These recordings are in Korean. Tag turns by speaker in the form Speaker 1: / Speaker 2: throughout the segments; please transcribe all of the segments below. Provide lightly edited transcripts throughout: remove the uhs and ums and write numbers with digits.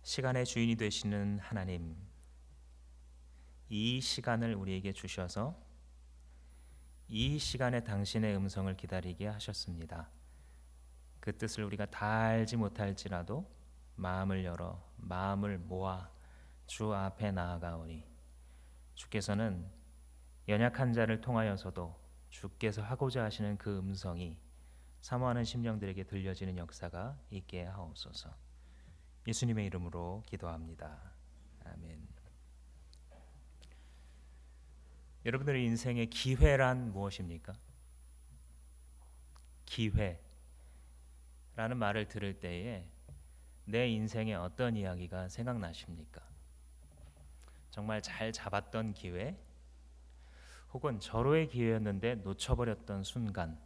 Speaker 1: 시간의 주인이 되시는 하나님, 이 시간을 우리에게 주셔서 이 시간에 당신의 음성을 기다리게 하셨습니다. 그 뜻을 우리가 다 알지 못할지라도 마음을 열어 마음을 모아 주 앞에 나아가오니, 주께서는 연약한 자를 통하여서도 주께서 하고자 하시는 그 음성이 사모하는 심령들에게 들려지는 역사가 있게 하옵소서. 예수님의 이름으로 기도합니다. 아멘. 여러분들의 인생의 기회란 무엇입니까? 기회라는 말을 들을 때에 내 인생의 어떤 이야기가 생각나십니까? 정말 잘 잡았던 기회, 혹은 절호의 기회였는데 놓쳐버렸던 순간,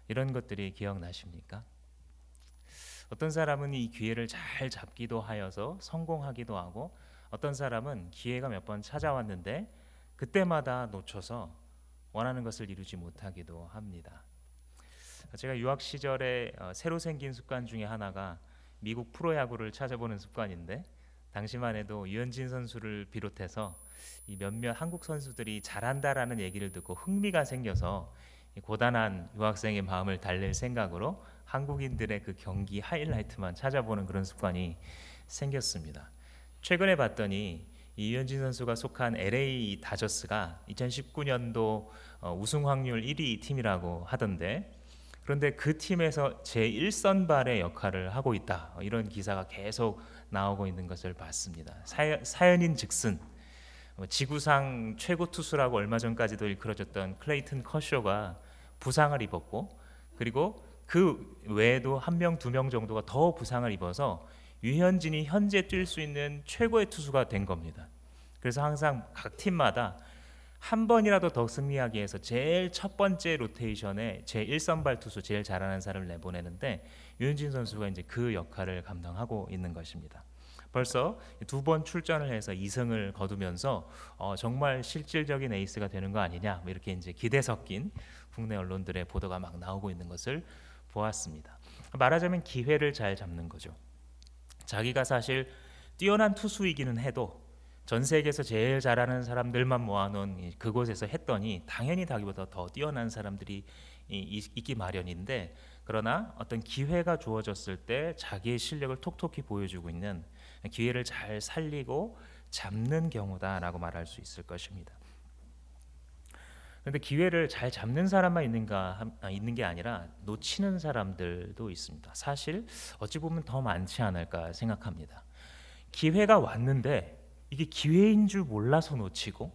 Speaker 1: 이런 것들이 기억나십니까? 어떤 사람은 이 기회를 잘 잡기도 하여서 성공하기도 하고, 어떤 사람은 기회가 몇 번 찾아왔는데 그때마다 놓쳐서 원하는 것을 이루지 못하기도 합니다. 제가 유학 시절에 새로 생긴 습관 중에 하나가 미국 프로야구를 찾아보는 습관인데, 당시만 해도 유현진 선수를 비롯해서 이 몇몇 한국 선수들이 잘한다라는 얘기를 듣고 흥미가 생겨서 고단한 유학생의 마음을 달랠 생각으로 한국인들의 그 경기 하이라이트만 찾아보는 그런 습관이 생겼습니다. 최근에 봤더니 이 유현진 선수가 속한 LA 다저스가 2019년도 우승 확률 1위 팀이라고 하던데, 그런데 그 팀에서 제1선발의 역할을 하고 있다, 이런 기사가 계속 나오고 있는 것을 봤습니다. 사연인 즉슨 지구상 최고 투수라고 얼마 전까지도 일컬어졌던 클레이튼 커쇼가 부상을 입었고, 그리고 그 외에도 한 명, 두 명 정도가 더 부상을 입어서 유현진이 현재 뛸 수 있는 최고의 투수가 된 겁니다. 그래서 항상 각 팀마다 한 번이라도 더 승리하기 위해서 제일 첫 번째 로테이션에 제1선발 투수 제일 잘하는 사람을 내보내는데, 유현진 선수가 이제 그 역할을 감당하고 있는 것입니다. 벌써 두 번 출전을 해서 2승을 거두면서 정말 실질적인 에이스가 되는 거 아니냐, 이렇게 이제 기대 섞인 국내 언론들의 보도가 막 나오고 있는 것을 보았습니다. 말하자면 기회를 잘 잡는 거죠. 자기가 사실 뛰어난 투수이기는 해도 전 세계에서 제일 잘하는 사람들만 모아놓은 그곳에서 했더니 당연히 자기보다 더 뛰어난 사람들이 있기 마련인데, 그러나 어떤 기회가 주어졌을 때 자기의 실력을 톡톡히 보여주고 있는, 기회를 잘 살리고 잡는 경우다라고 말할 수 있을 것입니다. 그런데 기회를 잘 잡는 사람만 있는 게 아니라 놓치는 사람들도 있습니다. 사실 어찌 보면 더 많지 않을까 생각합니다. 기회가 왔는데 이게 기회인 줄 몰라서 놓치고,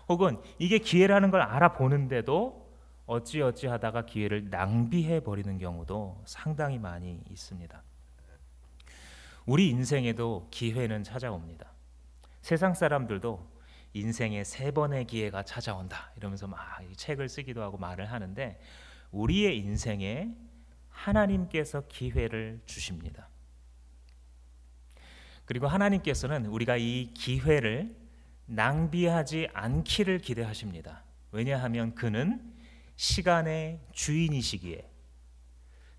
Speaker 1: 혹은 이게 기회라는 걸 알아보는데도 어찌하다가 기회를 낭비해 버리는 경우도 상당히 많이 있습니다. 우리 인생에도 기회는 찾아옵니다. 세상 사람들도 인생에 3번의 기회가 찾아온다 이러면서 막 책을 쓰기도 하고 말을 하는데, 우리의 인생에 하나님께서 기회를 주십니다. 그리고 하나님께서는 우리가 이 기회를 낭비하지 않기를 기대하십니다. 왜냐하면 그는 시간의 주인이시기에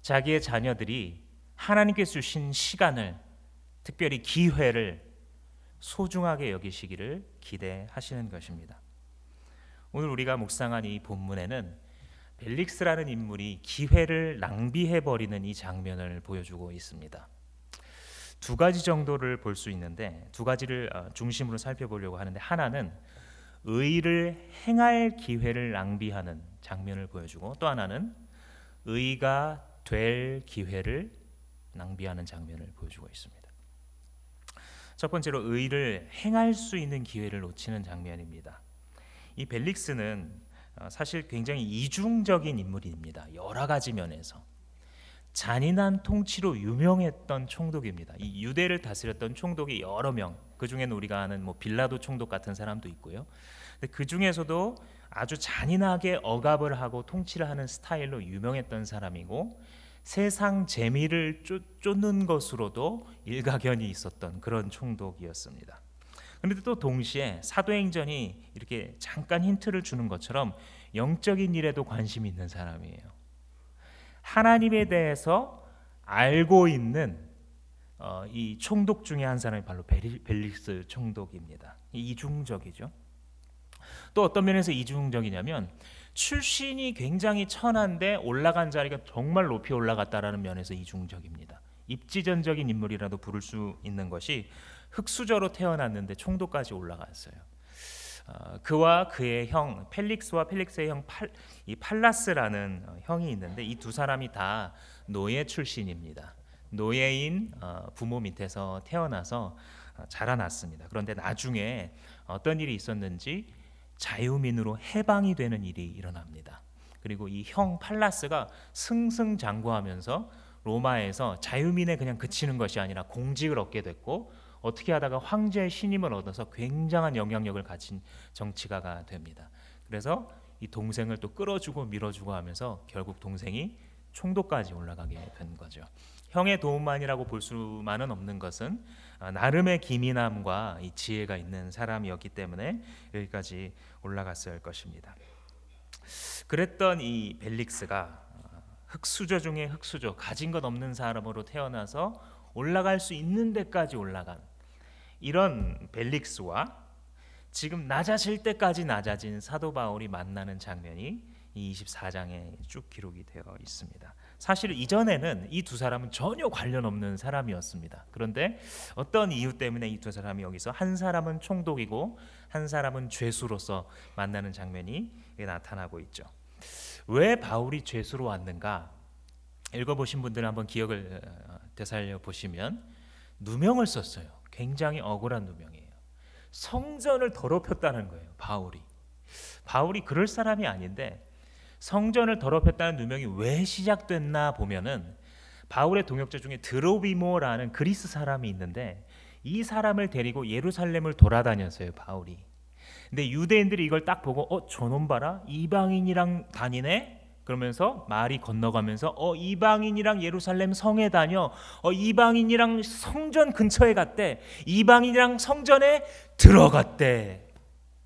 Speaker 1: 자기의 자녀들이 하나님께서 주신 시간을, 특별히 기회를 소중하게 여기시기를 기대하시는 것입니다. 오늘 우리가 묵상한 이 본문에는 벨릭스라는 인물이 기회를 낭비해버리는 이 장면을 보여주고 있습니다. 두 가지 정도를 볼 수 있는데, 두 가지를 중심으로 살펴보려고 하는데, 하나는 의를 행할 기회를 낭비하는 장면을 보여주고, 또 하나는 의가 될 기회를 낭비하는 장면을 보여주고 있습니다. 첫 번째로 의를 행할 수 있는 기회를 놓치는 장면입니다. 이 벨릭스는 사실 굉장히 이중적인 인물입니다. 여러 가지 면에서 잔인한 통치로 유명했던 총독입니다. 이 유대를 다스렸던 총독이 여러 명, 그 중에는 우리가 아는 빌라도 총독 같은 사람도 있고요. 근데 그 중에서도 아주 잔인하게 억압을 하고 통치를 하는 스타일로 유명했던 사람이고, 세상 재미를 쫓는 것으로도 일가견이 있었던 그런 총독이었습니다. 그런데 또 동시에 사도행전이 이렇게 잠깐 힌트를 주는 것처럼 영적인 일에도 관심이 있는 사람이에요. 하나님에 대해서 알고 있는, 이 총독 중에 한 사람이 바로 벨릭스 총독입니다. 이중적이죠. 또 어떤 면에서 이중적이냐면 출신이 굉장히 천한데 올라간 자리가 정말 높이 올라갔다라는 면에서 이중적입니다. 입지전적인 인물이라도 부를 수 있는 것이 흙수저로 태어났는데 총독까지 올라갔어요. 그와 그의 형 펠릭스와 펠릭스의 형 팔라스라는 형이 있는데 이 두 사람이 다 노예 출신입니다. 노예인 부모 밑에서 태어나서 자라났습니다. 그런데 나중에 어떤 일이 있었는지 자유민으로 해방이 되는 일이 일어납니다. 그리고 이 형 팔라스가 승승장구하면서 로마에서 자유민에 그냥 그치는 것이 아니라 공직을 얻게 됐고 어떻게 하다가 황제의 신임을 얻어서 굉장한 영향력을 가진 정치가가 됩니다. 그래서 이 동생을 또 끌어주고 밀어주고 하면서 결국 동생이 총독까지 올라가게 된 거죠. 형의 도움만이라고 볼 수만은 없는 것은 나름의 기민함과 이 지혜가 있는 사람이었기 때문에 여기까지 올라갔어야 할 것입니다. 그랬던 이 벨릭스가 흙수저 중에 흙수저, 가진 것 없는 사람으로 태어나서 올라갈 수 있는 데까지 올라간 이런 벨릭스와 지금 낮아질 때까지 낮아진 사도 바울이 만나는 장면이 이 24장에 쭉 기록이 되어 있습니다. 사실 이전에는 이 두 사람은 전혀 관련 없는 사람이었습니다. 그런데 어떤 이유 때문에 이 두 사람이 여기서 한 사람은 총독이고 한 사람은 죄수로서 만나는 장면이 나타나고 있죠. 왜 바울이 죄수로 왔는가? 읽어보신 분들은 한번 기억을 되살려 보시면 누명을 썼어요. 굉장히 억울한 누명이에요. 성전을 더럽혔다는 거예요. 바울이 그럴 사람이 아닌데 성전을 더럽혔다는 누명이 왜 시작됐나 보면은 바울의 동역자 중에 드로비모라는 그리스 사람이 있는데 이 사람을 데리고 예루살렘을 돌아다녔어요. 바울이. 근데 유대인들이 이걸 딱 보고 저놈 봐라, 이방인이랑 다니네? 그러면서 말이 건너가면서 이방인이랑 예루살렘 성에 다녀, 이방인이랑 성전 근처에 갔대, 이방인이랑 성전에 들어갔대.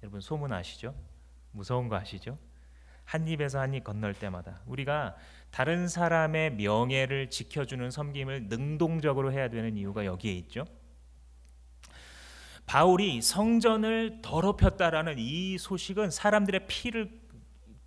Speaker 1: 여러분 소문 아시죠? 무서운 거 아시죠? 한 입에서 한 입 건널 때마다 우리가 다른 사람의 명예를 지켜주는 섬김을 능동적으로 해야 되는 이유가 여기에 있죠. 바울이 성전을 더럽혔다라는 이 소식은 사람들의 피를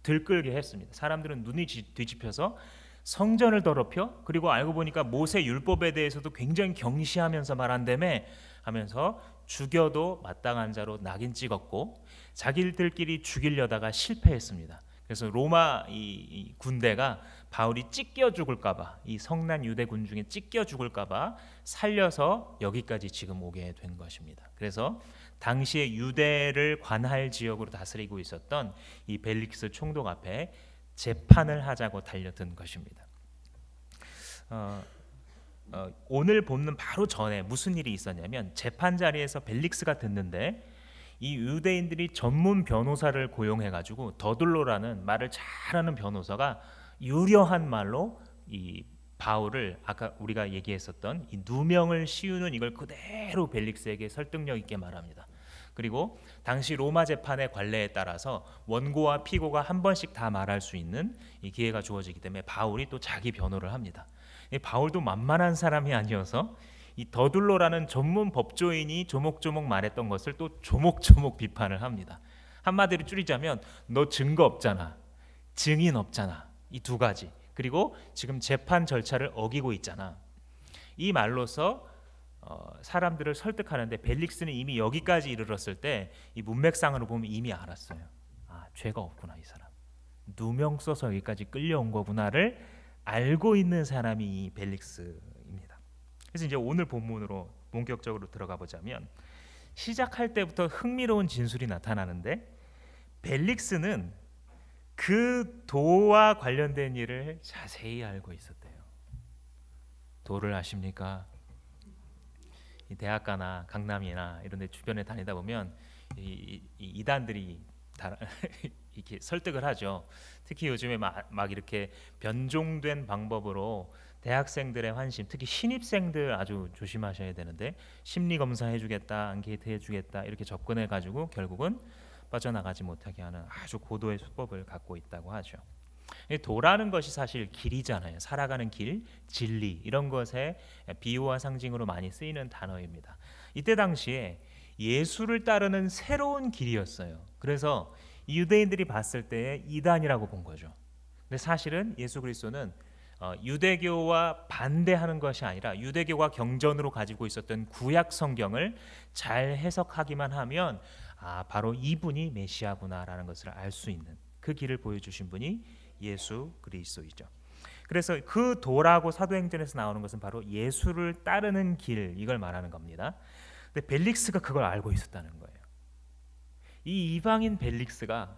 Speaker 1: 들끓게 했습니다. 사람들은 눈이 뒤집혀서 성전을 더럽혀? 그리고 알고 보니까 모세 율법에 대해서도 굉장히 경시하면서 말한다며 하면서 죽여도 마땅한 자로 낙인 찍었고 자기들끼리 죽이려다가 실패했습니다. 그래서 로마 이 군대가 바울이 찢겨 죽을까봐, 이 성난 유대군 중에 찢겨 죽을까봐 살려서 여기까지 지금 오게 된 것입니다. 그래서 당시에 유대를 관할 지역으로 다스리고 있었던 이 벨릭스 총독 앞에 재판을 하자고 달려든 것입니다. 오늘 본문 바로 전에 무슨 일이 있었냐면 재판 자리에서 벨릭스가 듣는데 이 유대인들이 전문 변호사를 고용해가지고 더둘로라는 말을 잘하는 변호사가 유려한 말로 이 바울을 아까 우리가 얘기했었던 이 누명을 씌우는 이걸 그대로 벨릭스에게 설득력 있게 말합니다. 그리고 당시 로마 재판의 관례에 따라서 원고와 피고가 한 번씩 다 말할 수 있는 이 기회가 주어지기 때문에 바울이 또 자기 변호를 합니다. 바울도 만만한 사람이 아니어서 이 더둘로라는 전문 법조인이 조목조목 말했던 것을 또 조목조목 비판을 합니다. 한마디로 줄이자면 너 증거 없잖아, 증인 없잖아, 이 두 가지, 그리고 지금 재판 절차를 어기고 있잖아. 이 말로서 사람들을 설득하는데 벨릭스는 이미 여기까지 이르렀을 때 이 문맥상으로 보면 이미 알았어요. 죄가 없구나, 이 사람. 누명 써서 여기까지 끌려온 거구나를 알고 있는 사람이 이 벨릭스입니다. 그래서 이제 오늘 본문으로 본격적으로 들어가 보자면 시작할 때부터 흥미로운 진술이 나타나는데 벨릭스는 그 도와 관련된 일을 자세히 알고 있었대요. 도를 아십니까? 이 대학가나 강남이나 이런 데 주변에 다니다 보면 이단들이 이렇게 설득을 하죠. 특히 요즘에 막 이렇게 변종된 방법으로 대학생들의 환심, 특히 신입생들 아주 조심하셔야 되는데 심리 검사 해주겠다, 앙케이트 해주겠다 이렇게 접근해 가지고 결국은 빠져나가지 못하게 하는 아주 고도의 수법을 갖고 있다고 하죠. 도라는 것이 사실 길이잖아요. 살아가는 길, 진리 이런 것에 비유와 상징으로 많이 쓰이는 단어입니다. 이때 당시에 예수를 따르는 새로운 길이었어요. 그래서 유대인들이 봤을 때 이단이라고 본 거죠. 근데 사실은 예수 그리스도는 유대교와 반대하는 것이 아니라 유대교가 경전으로 가지고 있었던 구약 성경을 잘 해석하기만 하면 바로 이분이 메시아구나라는 것을 알 수 있는 그 길을 보여주신 분이 예수 그리스도이죠. 그래서 그 도라고 사도행전에서 나오는 것은 바로 예수를 따르는 길, 이걸 말하는 겁니다. 근데 벨릭스가 그걸 알고 있었다는 거예요. 이 이방인 벨릭스가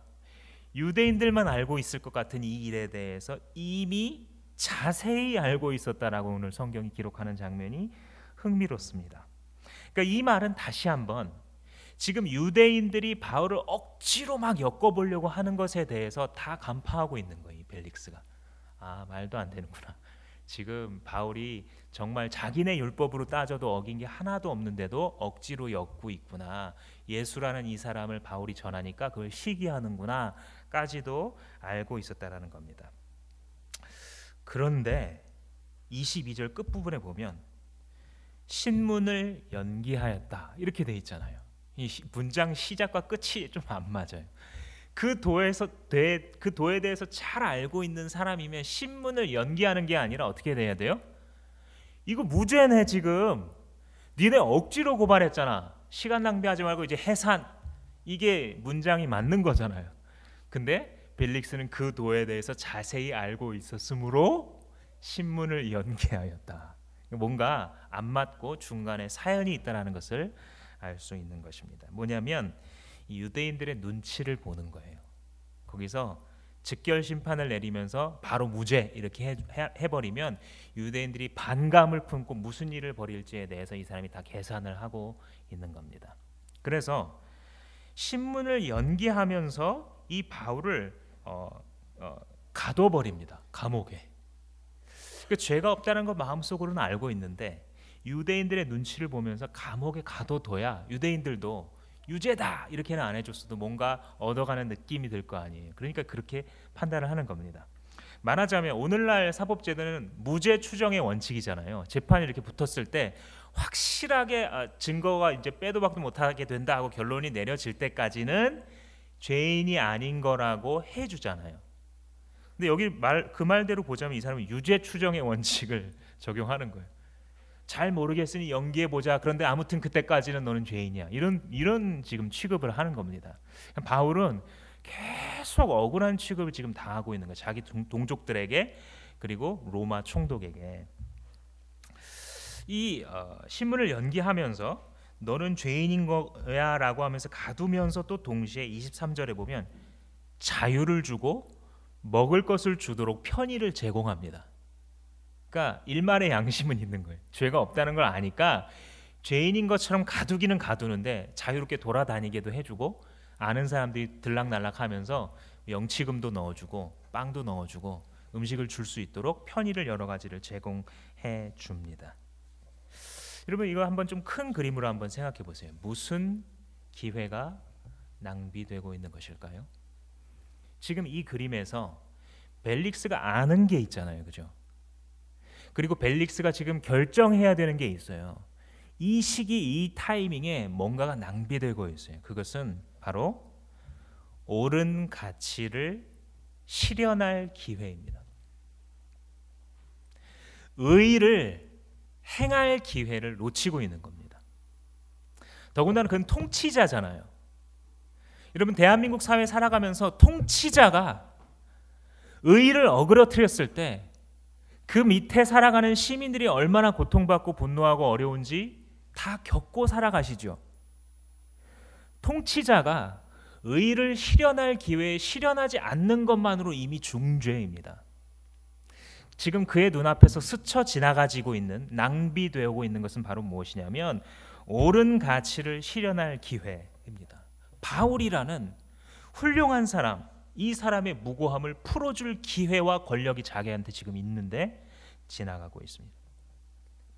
Speaker 1: 유대인들만 알고 있을 것 같은 이 일에 대해서 이미 자세히 알고 있었다라고 오늘 성경이 기록하는 장면이 흥미롭습니다. 그러니까 이 말은 다시 한번 지금 유대인들이 바울을 억지로 막 엮어보려고 하는 것에 대해서 다 간파하고 있는 거예요. 이 벨릭스가. 말도 안 되는구나. 지금 바울이 정말 자기네 율법으로 따져도 어긴 게 하나도 없는데도 억지로 엮고 있구나. 예수라는 이 사람을 바울이 전하니까 그걸 시기하는구나 까지도 알고 있었다라는 겁니다. 그런데 22절 끝부분에 보면 신문을 연기하였다 이렇게 돼 있잖아요. 이 문장 시작과 끝이 좀 안 맞아요. 그 도에 대해서 잘 알고 있는 사람이면 신문을 연기하는 게 아니라 어떻게 돼야 돼요? 이거 무죄네 지금. 니네 억지로 고발했잖아. 시간 낭비하지 말고 이제 해산. 이게 문장이 맞는 거잖아요. 근데 벨릭스는 그 도에 대해서 자세히 알고 있었으므로 신문을 연기하였다. 뭔가 안 맞고 중간에 사연이 있다는 것을 알 수 있는 것입니다. 뭐냐면 이 유대인들의 눈치를 보는 거예요. 거기서 즉결 심판을 내리면서 바로 무죄 이렇게 해버리면 유대인들이 반감을 품고 무슨 일을 벌일지에 대해서 이 사람이 다 계산을 하고 있는 겁니다. 그래서 신문을 연기하면서 이 바울을 가둬버립니다. 감옥에. 그 죄가 없다는 걸 마음속으로는 알고 있는데 유대인들의 눈치를 보면서 감옥에 가둬둬야 유대인들도 유죄다 이렇게는 안 해줬어도 뭔가 얻어가는 느낌이 들 거 아니에요. 그러니까 그렇게 판단을 하는 겁니다. 말하자면 오늘날 사법제도는 무죄 추정의 원칙이잖아요. 재판이 이렇게 붙었을 때 확실하게 증거가 이제 빼도 박도 못하게 된다 하고 결론이 내려질 때까지는 죄인이 아닌 거라고 해주잖아요. 근데 여기 그 말대로 보자면 이 사람은 유죄 추정의 원칙을 적용하는 거예요. 잘 모르겠으니 연기해 보자. 그런데 아무튼 그때까지는 너는 죄인이야. 이런 지금 취급을 하는 겁니다. 바울은 계속 억울한 취급을 지금 당하고 있는 거예요. 자기 동족들에게 그리고 로마 총독에게. 이 신문을 연기하면서 너는 죄인인 거야라고 하면서 가두면서 또 동시에 23절에 보면 자유를 주고 먹을 것을 주도록 편의를 제공합니다. 그러니까 일말의 양심은 있는 거예요. 죄가 없다는 걸 아니까 죄인인 것처럼 가두기는 가두는데 자유롭게 돌아다니게도 해주고 아는 사람들이 들락날락하면서 영치금도 넣어주고 빵도 넣어주고 음식을 줄 수 있도록 편의를 여러 가지를 제공해 줍니다. 여러분 이거 한번 좀 큰 그림으로 한번 생각해 보세요. 무슨 기회가 낭비되고 있는 것일까요? 지금 이 그림에서 벨릭스가 아는 게 있잖아요, 그죠? 그리고 벨릭스가 지금 결정해야 되는 게 있어요. 이 시기, 이 타이밍에 뭔가가 낭비되고 있어요. 그것은 바로 옳은 가치를 실현할 기회입니다. 의를 행할 기회를 놓치고 있는 겁니다. 더군다나 그건 통치자잖아요. 여러분 대한민국 사회 살아가면서 통치자가 의를 어그러뜨렸을 때 그 밑에 살아가는 시민들이 얼마나 고통받고 분노하고 어려운지 다 겪고 살아가시죠. 통치자가 의를 실현할 기회에 실현하지 않는 것만으로 이미 중죄입니다. 지금 그의 눈앞에서 스쳐 지나가지고 있는 낭비되고 있는 것은 바로 무엇이냐면 옳은 가치를 실현할 기회입니다. 바울이라는 훌륭한 사람, 이 사람의 무고함을 풀어줄 기회와 권력이 자기한테 지금 있는데 지나가고 있습니다.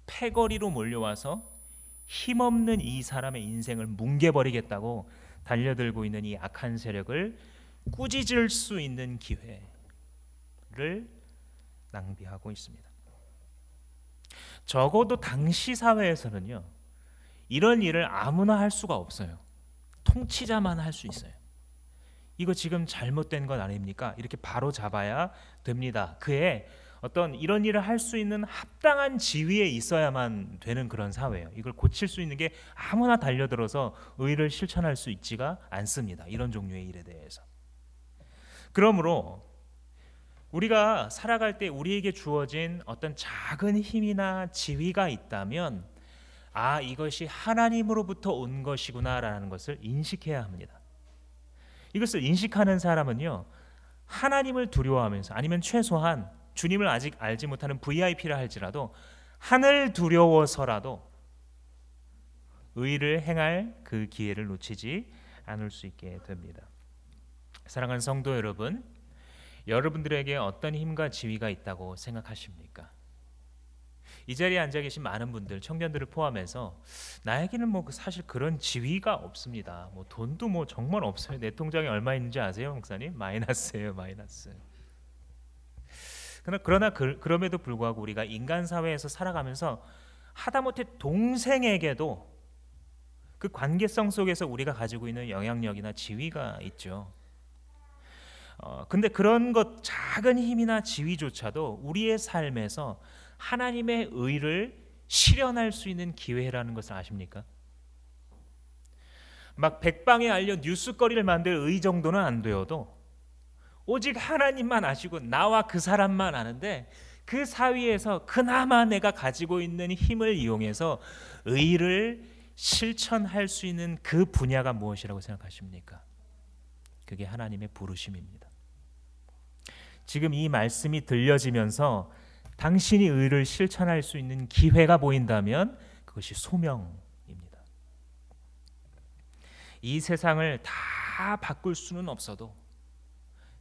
Speaker 1: 패거리로 몰려와서 힘없는 이 사람의 인생을 뭉개버리겠다고 달려들고 있는 이 악한 세력을 꾸짖을 수 있는 기회. 낭비하고 있습니다. 적어도 당시 사회에서는요, 이런 일을 아무나 할 수가 없어요. 통치자만 할 수 있어요. 이거 지금 잘못된 것 아닙니까? 이렇게 바로 잡아야 됩니다. 그의 어떤 이런 일을 할 수 있는 합당한 지위에 있어야만 되는 그런 사회예요. 이걸 고칠 수 있는 게 아무나 달려들어서 의를 실천할 수 있지가 않습니다. 이런 종류의 일에 대해서. 그러므로 우리가 살아갈 때 우리에게 주어진 어떤 작은 힘이나 지위가 있다면 이것이 하나님으로부터 온 것이구나라는 것을 인식해야 합니다. 이것을 인식하는 사람은요, 하나님을 두려워하면서, 아니면 최소한 주님을 아직 알지 못하는 VIP라 할지라도 하늘 두려워서라도 의를 행할 그 기회를 놓치지 않을 수 있게 됩니다. 사랑하는 성도 여러분, 여러분들에게 어떤 힘과 지위가 있다고 생각하십니까? 이 자리에 앉아 계신 많은 분들, 청년들을 포함해서 나에게는 사실 그런 지위가 없습니다. 돈도 정말 없어요. 내 통장에 얼마 있는지 아세요, 목사님? 마이너스예요, 마이너스. 그러나 그럼에도 불구하고 우리가 인간 사회에서 살아가면서 하다못해 동생에게도 그 관계성 속에서 우리가 가지고 있는 영향력이나 지위가 있죠. 근데 그런 작은 힘이나 지위조차도 우리의 삶에서 하나님의 의를 실현할 수 있는 기회라는 것을 아십니까? 막 백방에 알려 뉴스거리를 만들 의 정도는 안 되어도 오직 하나님만 아시고 나와 그 사람만 아는데, 그 사이에서 그나마 내가 가지고 있는 힘을 이용해서 의를 실천할 수 있는 그 분야가 무엇이라고 생각하십니까? 그게 하나님의 부르심입니다. 지금 이 말씀이 들려지면서 당신이 의를 실천할 수 있는 기회가 보인다면 그것이 소명입니다. 이 세상을 다 바꿀 수는 없어도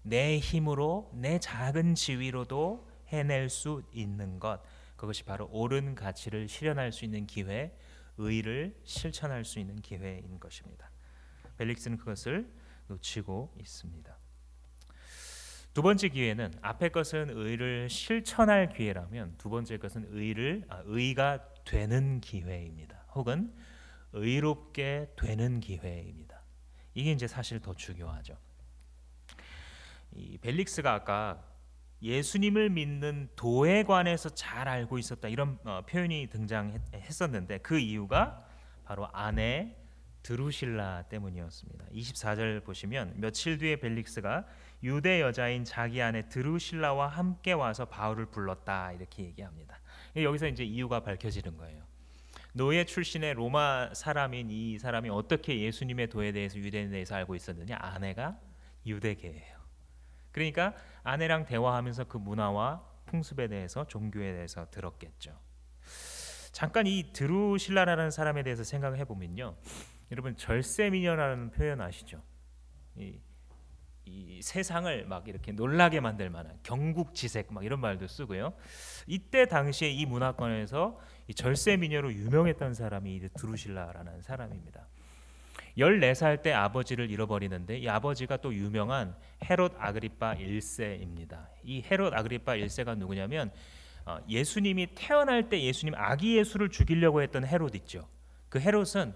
Speaker 1: 내 힘으로, 내 작은 지위로도 해낼 수 있는 것, 그것이 바로 옳은 가치를 실현할 수 있는 기회, 의를 실천할 수 있는 기회인 것입니다. 벨릭스는 그것을 놓치고 있습니다. 두 번째 기회는, 앞의 것은 의를 실천할 기회라면 두 번째 것은 의가 되는 기회입니다. 혹은 의롭게 되는 기회입니다. 이게 이제 사실 더 중요하죠. 이 벨릭스가 아까 예수님을 믿는 도에 관해서 잘 알고 있었다, 이런 표현이 등장했었는데 그 이유가 바로 아내 드루실라 때문이었습니다. 24절 보시면, 며칠 뒤에 벨릭스가 유대 여자인 자기 아내 드루실라와 함께 와서 바울을 불렀다, 이렇게 얘기합니다. 여기서 이제 이유가 밝혀지는 거예요. 노예 출신의 로마 사람인 이 사람이 어떻게 예수님의 도에 대해서, 유대인에 대해서 알고 있었느냐? 아내가 유대계예요. 그러니까 아내랑 대화하면서 그 문화와 풍습에 대해서, 종교에 대해서 들었겠죠. 잠깐 이 드루실라라는 사람에 대해서 생각을 해보면요, 여러분 절세미녀라는 표현 아시죠? 이 세상을 막 이렇게 놀라게 만들 만한 경국지색, 막 이런 말도 쓰고요. 이때 당시에 이 문화권에서 이 절세미녀로 유명했던 사람이 이 드루실라라는 사람입니다. 14살 때 아버지를 잃어버리는데, 이 아버지가 또 유명한 헤롯 아그리파 1세입니다. 이 헤롯 아그리파 1세가 누구냐면 예수님이 태어날 때 예수님 아기 예수를 죽이려고 했던 헤롯 있죠. 그 헤롯은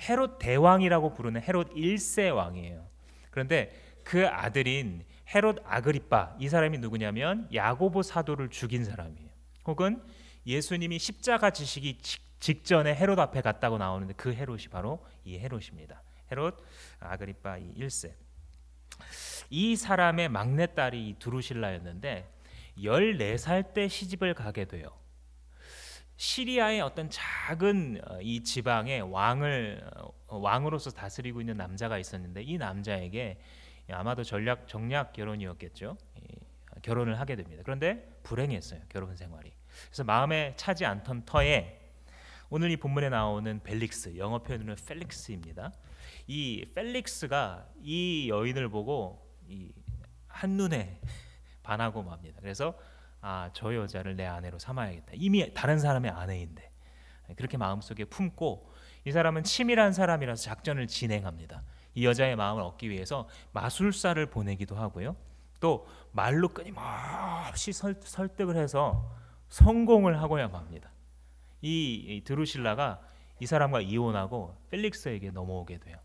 Speaker 1: 헤롯 대왕이라고 부르는 헤롯 1세 왕이에요. 그런데 그 아들인 헤롯 아그리파, 이 사람이 누구냐면 야고보 사도를 죽인 사람이에요. 혹은 예수님이 십자가 지시기 직전에 헤롯 앞에 갔다고 나오는데 그 헤롯이 바로 이 헤롯입니다. 헤롯 아그리파 1세. 이 사람의 막내딸이 드루실라였는데 14살 때 시집을 가게 돼요. 시리아의 어떤 작은 이 지방의 왕으로서 다스리고 있는 남자가 있었는데, 이 남자에게 아마도 정략 결혼이었겠죠. 결혼을 하게 됩니다. 그런데 불행했어요, 결혼 생활이. 그래서 마음에 차지 않던 터에 오늘 이 본문에 나오는 벨릭스, 영어 표현으로는 펠릭스입니다. 이 펠릭스가 이 여인을 보고 한눈에 반하고 맙니다. 그래서 저 여자를 내 아내로 삼아야겠다. 이미 다른 사람의 아내인데 그렇게 마음속에 품고, 이 사람은 치밀한 사람이라서 작전을 진행합니다. 이 여자의 마음을 얻기 위해서 마술사를 보내기도 하고요. 또 말로 끊임없이 설득을 해서 성공을 하고야 맙니다. 이 드루실라가 이 사람과 이혼하고 펠릭스에게 넘어오게 돼요.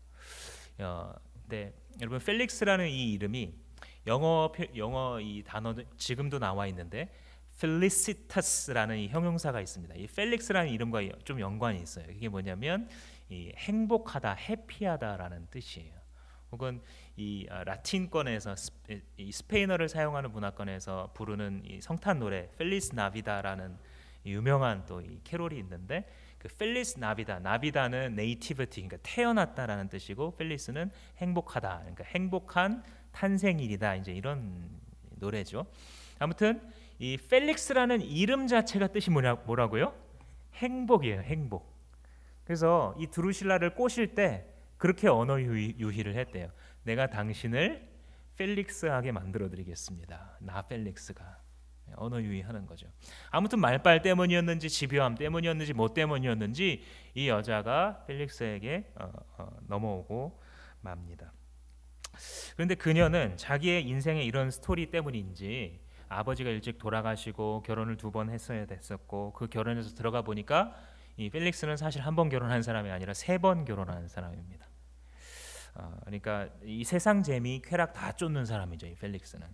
Speaker 1: 네, 여러분 펠릭스라는 이 이름이 영어 이 단어 지금도 나와 있는데 felicitas라는 이 형용사가 있습니다. 이 펠릭스라는 이름과 좀 연관이 있어요. 이게 뭐냐면 이 행복하다, 해피하다라는 뜻이에요. 혹은 이 라틴권에서 이 스페인어를 사용하는 문화권에서 부르는 이 성탄 노래 펠리스 나비다라는 유명한 또 이 캐롤이 있는데 그 펠리스 나비다는 네이티비티, 그러니까 태어났다라는 뜻이고 펠리스는 행복하다, 그러니까 행복한 탄생일이다, 이제 이런 노래죠. 아무튼 이 펠릭스라는 이름 자체가 뜻이 뭐라고요? 행복이에요, 행복. 그래서 이 드루실라를 꼬실 때 그렇게 언어 유희를 했대요. 내가 당신을 펠릭스하게 만들어드리겠습니다. 나 펠릭스가. 언어 유희하는 거죠. 아무튼 말빨 때문이었는지 집요함 때문이었는지 뭐 때문이었는지 이 여자가 펠릭스에게 넘어오고 맙니다. 그런데 그녀는 자기의 인생의 이런 스토리 때문인지 아버지가 일찍 돌아가시고 결혼을 2번 했어야 됐었고 그 결혼에서 들어가 보니까 이 펠릭스는 사실 한 번 결혼한 사람이 아니라 3번 결혼한 사람입니다. 그러니까 이 세상 재미 쾌락 다 쫓는 사람이죠, 이 펠릭스는.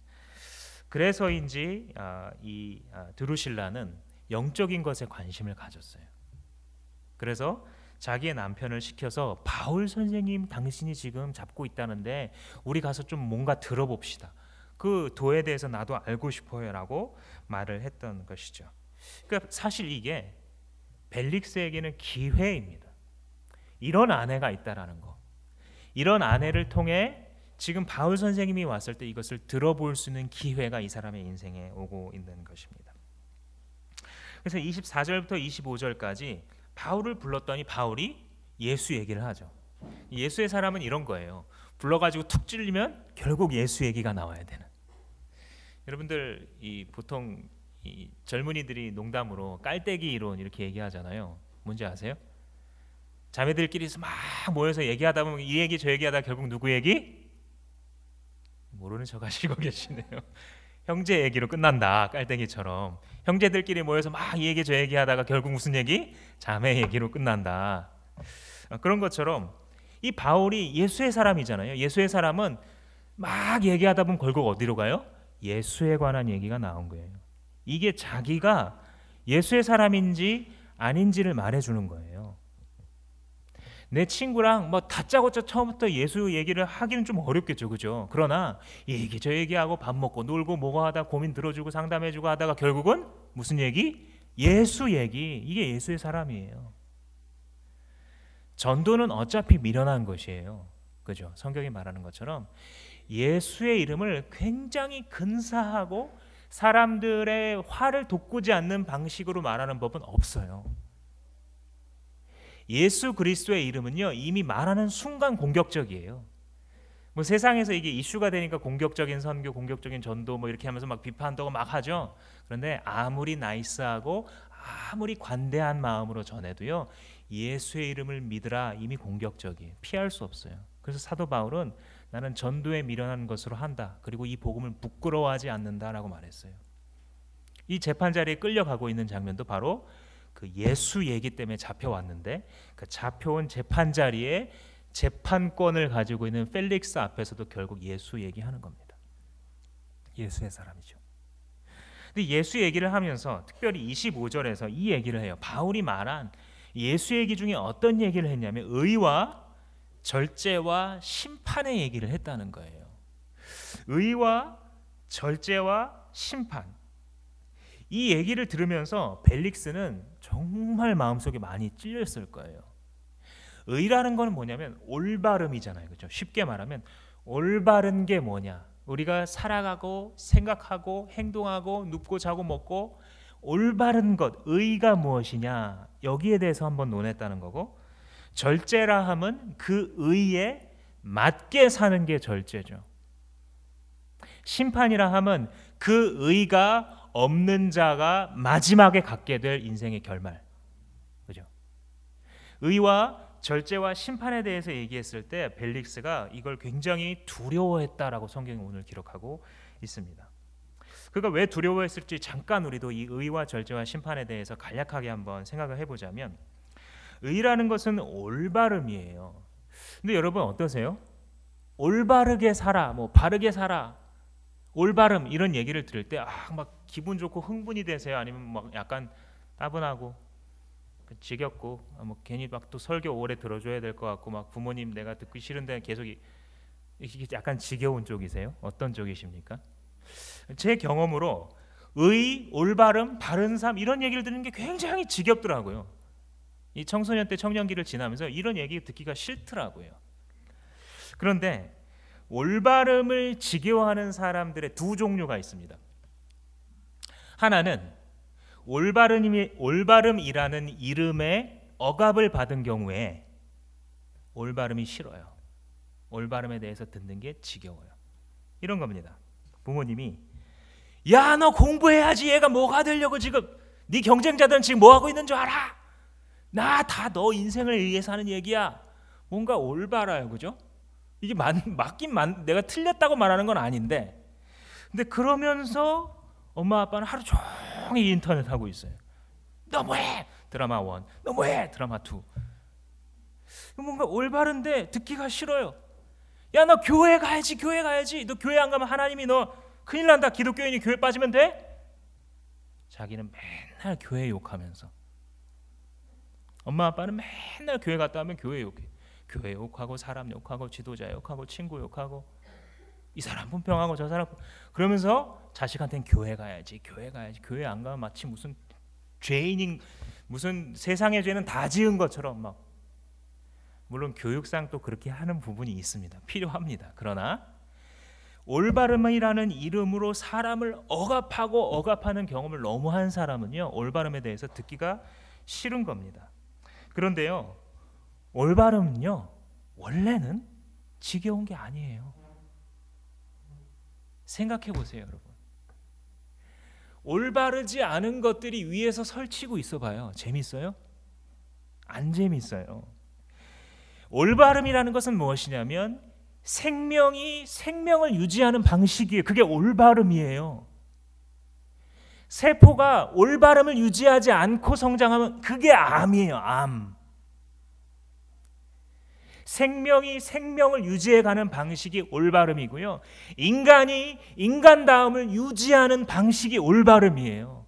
Speaker 1: 그래서인지 이 드루실라는 영적인 것에 관심을 가졌어요. 그래서 자기의 남편을 시켜서 바울 선생님 당신이 지금 잡고 있다는데 우리 가서 좀 뭔가 들어봅시다. 그 도에 대해서 나도 알고 싶어요 라고 말을 했던 것이죠. 그러니까 사실 이게 벨릭스에게는 기회입니다. 이런 아내가 있다라는 거. 이런 아내를 통해 지금 바울 선생님이 왔을 때 이것을 들어볼 수 있는 기회가 이 사람의 인생에 오고 있는 것입니다. 그래서 24절부터 25절까지 바울을 불렀더니 바울이 예수 얘기를 하죠. 예수의 사람은 이런 거예요. 불러가지고 툭 찔리면 결국 예수 얘기가 나와야 되는. 여러분들 보통 이 젊은이들이 농담으로 깔때기 이론 이렇게 얘기하잖아요. 뭔지 아세요? 자매들끼리서 막 모여서 얘기하다 보면 이 얘기 저 얘기하다 결국 누구 얘기? 모르는 척 하시고 계시네요. 형제 얘기로 끝난다. 깔때기처럼 형제들끼리 모여서 막 이 얘기 저 얘기하다가 결국 무슨 얘기? 자매 얘기로 끝난다. 그런 것처럼 이 바울이 예수의 사람이잖아요. 예수의 사람은 막 얘기하다 보면 결국 어디로 가요? 예수에 관한 얘기가 나온 거예요. 이게 자기가 예수의 사람인지 아닌지를 말해주는 거예요. 내 친구랑 뭐 다짜고짜 처음부터 예수 얘기를 하기는 좀 어렵겠죠, 그죠? 그러나 이 얘기 저 얘기하고 밥 먹고 놀고 뭐고 하다 고민 들어주고 상담해주고 하다가 결국은 무슨 얘기? 예수 얘기. 이게 예수의 사람이에요. 전도는 어차피 미련한 것이에요, 그죠? 성경이 말하는 것처럼 예수의 이름을 굉장히 근사하고 사람들의 화를 돋구지 않는 방식으로 말하는 법은 없어요. 예수 그리스도의 이름은요 이미 말하는 순간 공격적이에요. 뭐 세상에서 이게 이슈가 되니까 공격적인 선교, 공격적인 전도 뭐 이렇게 하면서 막 비판하고 막 하죠. 그런데 아무리 나이스하고 아무리 관대한 마음으로 전해도요 예수의 이름을 믿으라 이미 공격적이에요. 피할 수 없어요. 그래서 사도 바울은 나는 전도에 미련한 것으로 한다. 그리고 이 복음을 부끄러워하지 않는다라고 말했어요. 이 재판 자리에 끌려가고 있는 장면도 바로 그 예수 얘기 때문에 잡혀왔는데 그 잡혀온 재판 자리에 재판권을 가지고 있는 펠릭스 앞에서도 결국 예수 얘기하는 겁니다. 예수의 사람이죠. 근데 예수 얘기를 하면서 특별히 25절에서 이 얘기를 해요. 바울이 말한 예수 얘기 중에 어떤 얘기를 했냐면 의와 절제와 심판의 얘기를 했다는 거예요. 의와 절제와 심판. 이 얘기를 들으면서 벨릭스는 정말 마음속에 많이 찔렸을 거예요. 의라는 건 뭐냐면 올바름이잖아요. 그렇죠? 쉽게 말하면 올바른 게 뭐냐? 우리가 살아가고 생각하고 행동하고 눕고 자고 먹고 올바른 것, 의가 무엇이냐? 여기에 대해서 한번 논했다는 거고 절제라 함은 그 의에 맞게 사는 게 절제죠. 심판이라 함은 그 의가 없는 자가 마지막에 갖게 될 인생의 결말. 그죠? 의와 절제와 심판에 대해서 얘기했을 때 벨릭스가 이걸 굉장히 두려워했다라고 성경이 오늘 기록하고 있습니다. 그가 왜 두려워했을지 잠깐 우리도 이 의와 절제와 심판에 대해서 간략하게 한번 생각을 해보자면, 의라는 것은 올바름이에요. 근데 여러분 어떠세요? 올바르게 살아, 뭐 바르게 살아, 올바름 이런 얘기를 들을 때 막 기분 좋고 흥분이 되세요? 아니면 막 약간 따분하고 지겹고 뭐 괜히 막 또 설교 오래 들어줘야 될 것 같고 막 부모님 내가 듣기 싫은데 계속 이게 약간 지겨운 쪽이세요? 어떤 쪽이십니까? 제 경험으로 의, 올바름, 바른 삶 이런 얘기를 듣는 게 굉장히 지겹더라고요. 이 청소년 때 청년기를 지나면서 이런 얘기 듣기가 싫더라고요. 그런데 올바름을 지겨워하는 사람들의 두 종류가 있습니다. 하나는 올바름이라는 이름의 억압을 받은 경우에 올바름이 싫어요. 올바름에 대해서 듣는 게 지겨워요. 이런 겁니다. 부모님이 야, 너 공부해야지. 얘가 뭐가 되려고 지금 네 경쟁자들은 지금 뭐 하고 있는 줄 알아? 나 다 너 인생을 위해서 하는 얘기야. 뭔가 올바라요, 그죠? 이게 내가 틀렸다고 말하는 건 아닌데, 근데 그러면서 엄마 아빠는 하루 종일 인터넷 하고 있어요. 너 뭐해? 드라마 1. 너 뭐해? 드라마 2. 뭔가 올바른데 듣기가 싫어요. 야, 너 교회 가야지. 교회 가야지. 너 교회 안 가면 하나님이 너 큰일 난다. 기독교인이 교회 빠지면 돼? 자기는 맨날 교회 욕하면서, 엄마 아빠는 맨날 교회 갔다 오면 교회 욕해. 교회 욕하고 사람 욕하고 지도자 욕하고 친구 욕하고 이 사람 불평하고 저 사람, 그러면서 자식한테는 교회 가야지. 교회 가야지. 교회 안 가면 마치 무슨 죄인인, 무슨 세상의 죄는 다 지은 것처럼 막. 물론 교육상 또 그렇게 하는 부분이 있습니다. 필요합니다. 그러나 올바름이라는 이름으로 사람을 억압하는 경험을 너무 한 사람은요, 올바름에 대해서 듣기가 싫은 겁니다. 그런데요, 올바름은요 원래는 지겨운 게 아니에요. 생각해 보세요, 여러분. 올바르지 않은 것들이 위에서 설치고 있어봐요. 재밌어요? 안 재밌어요. 올바름이라는 것은 무엇이냐면 생명이 생명을 유지하는 방식이에요. 그게 올바름이에요. 세포가 올바름을 유지하지 않고 성장하면 그게 암이에요. 암. 생명이 생명을 유지해가는 방식이 올바름이고요. 인간이 인간다움을 유지하는 방식이 올바름이에요.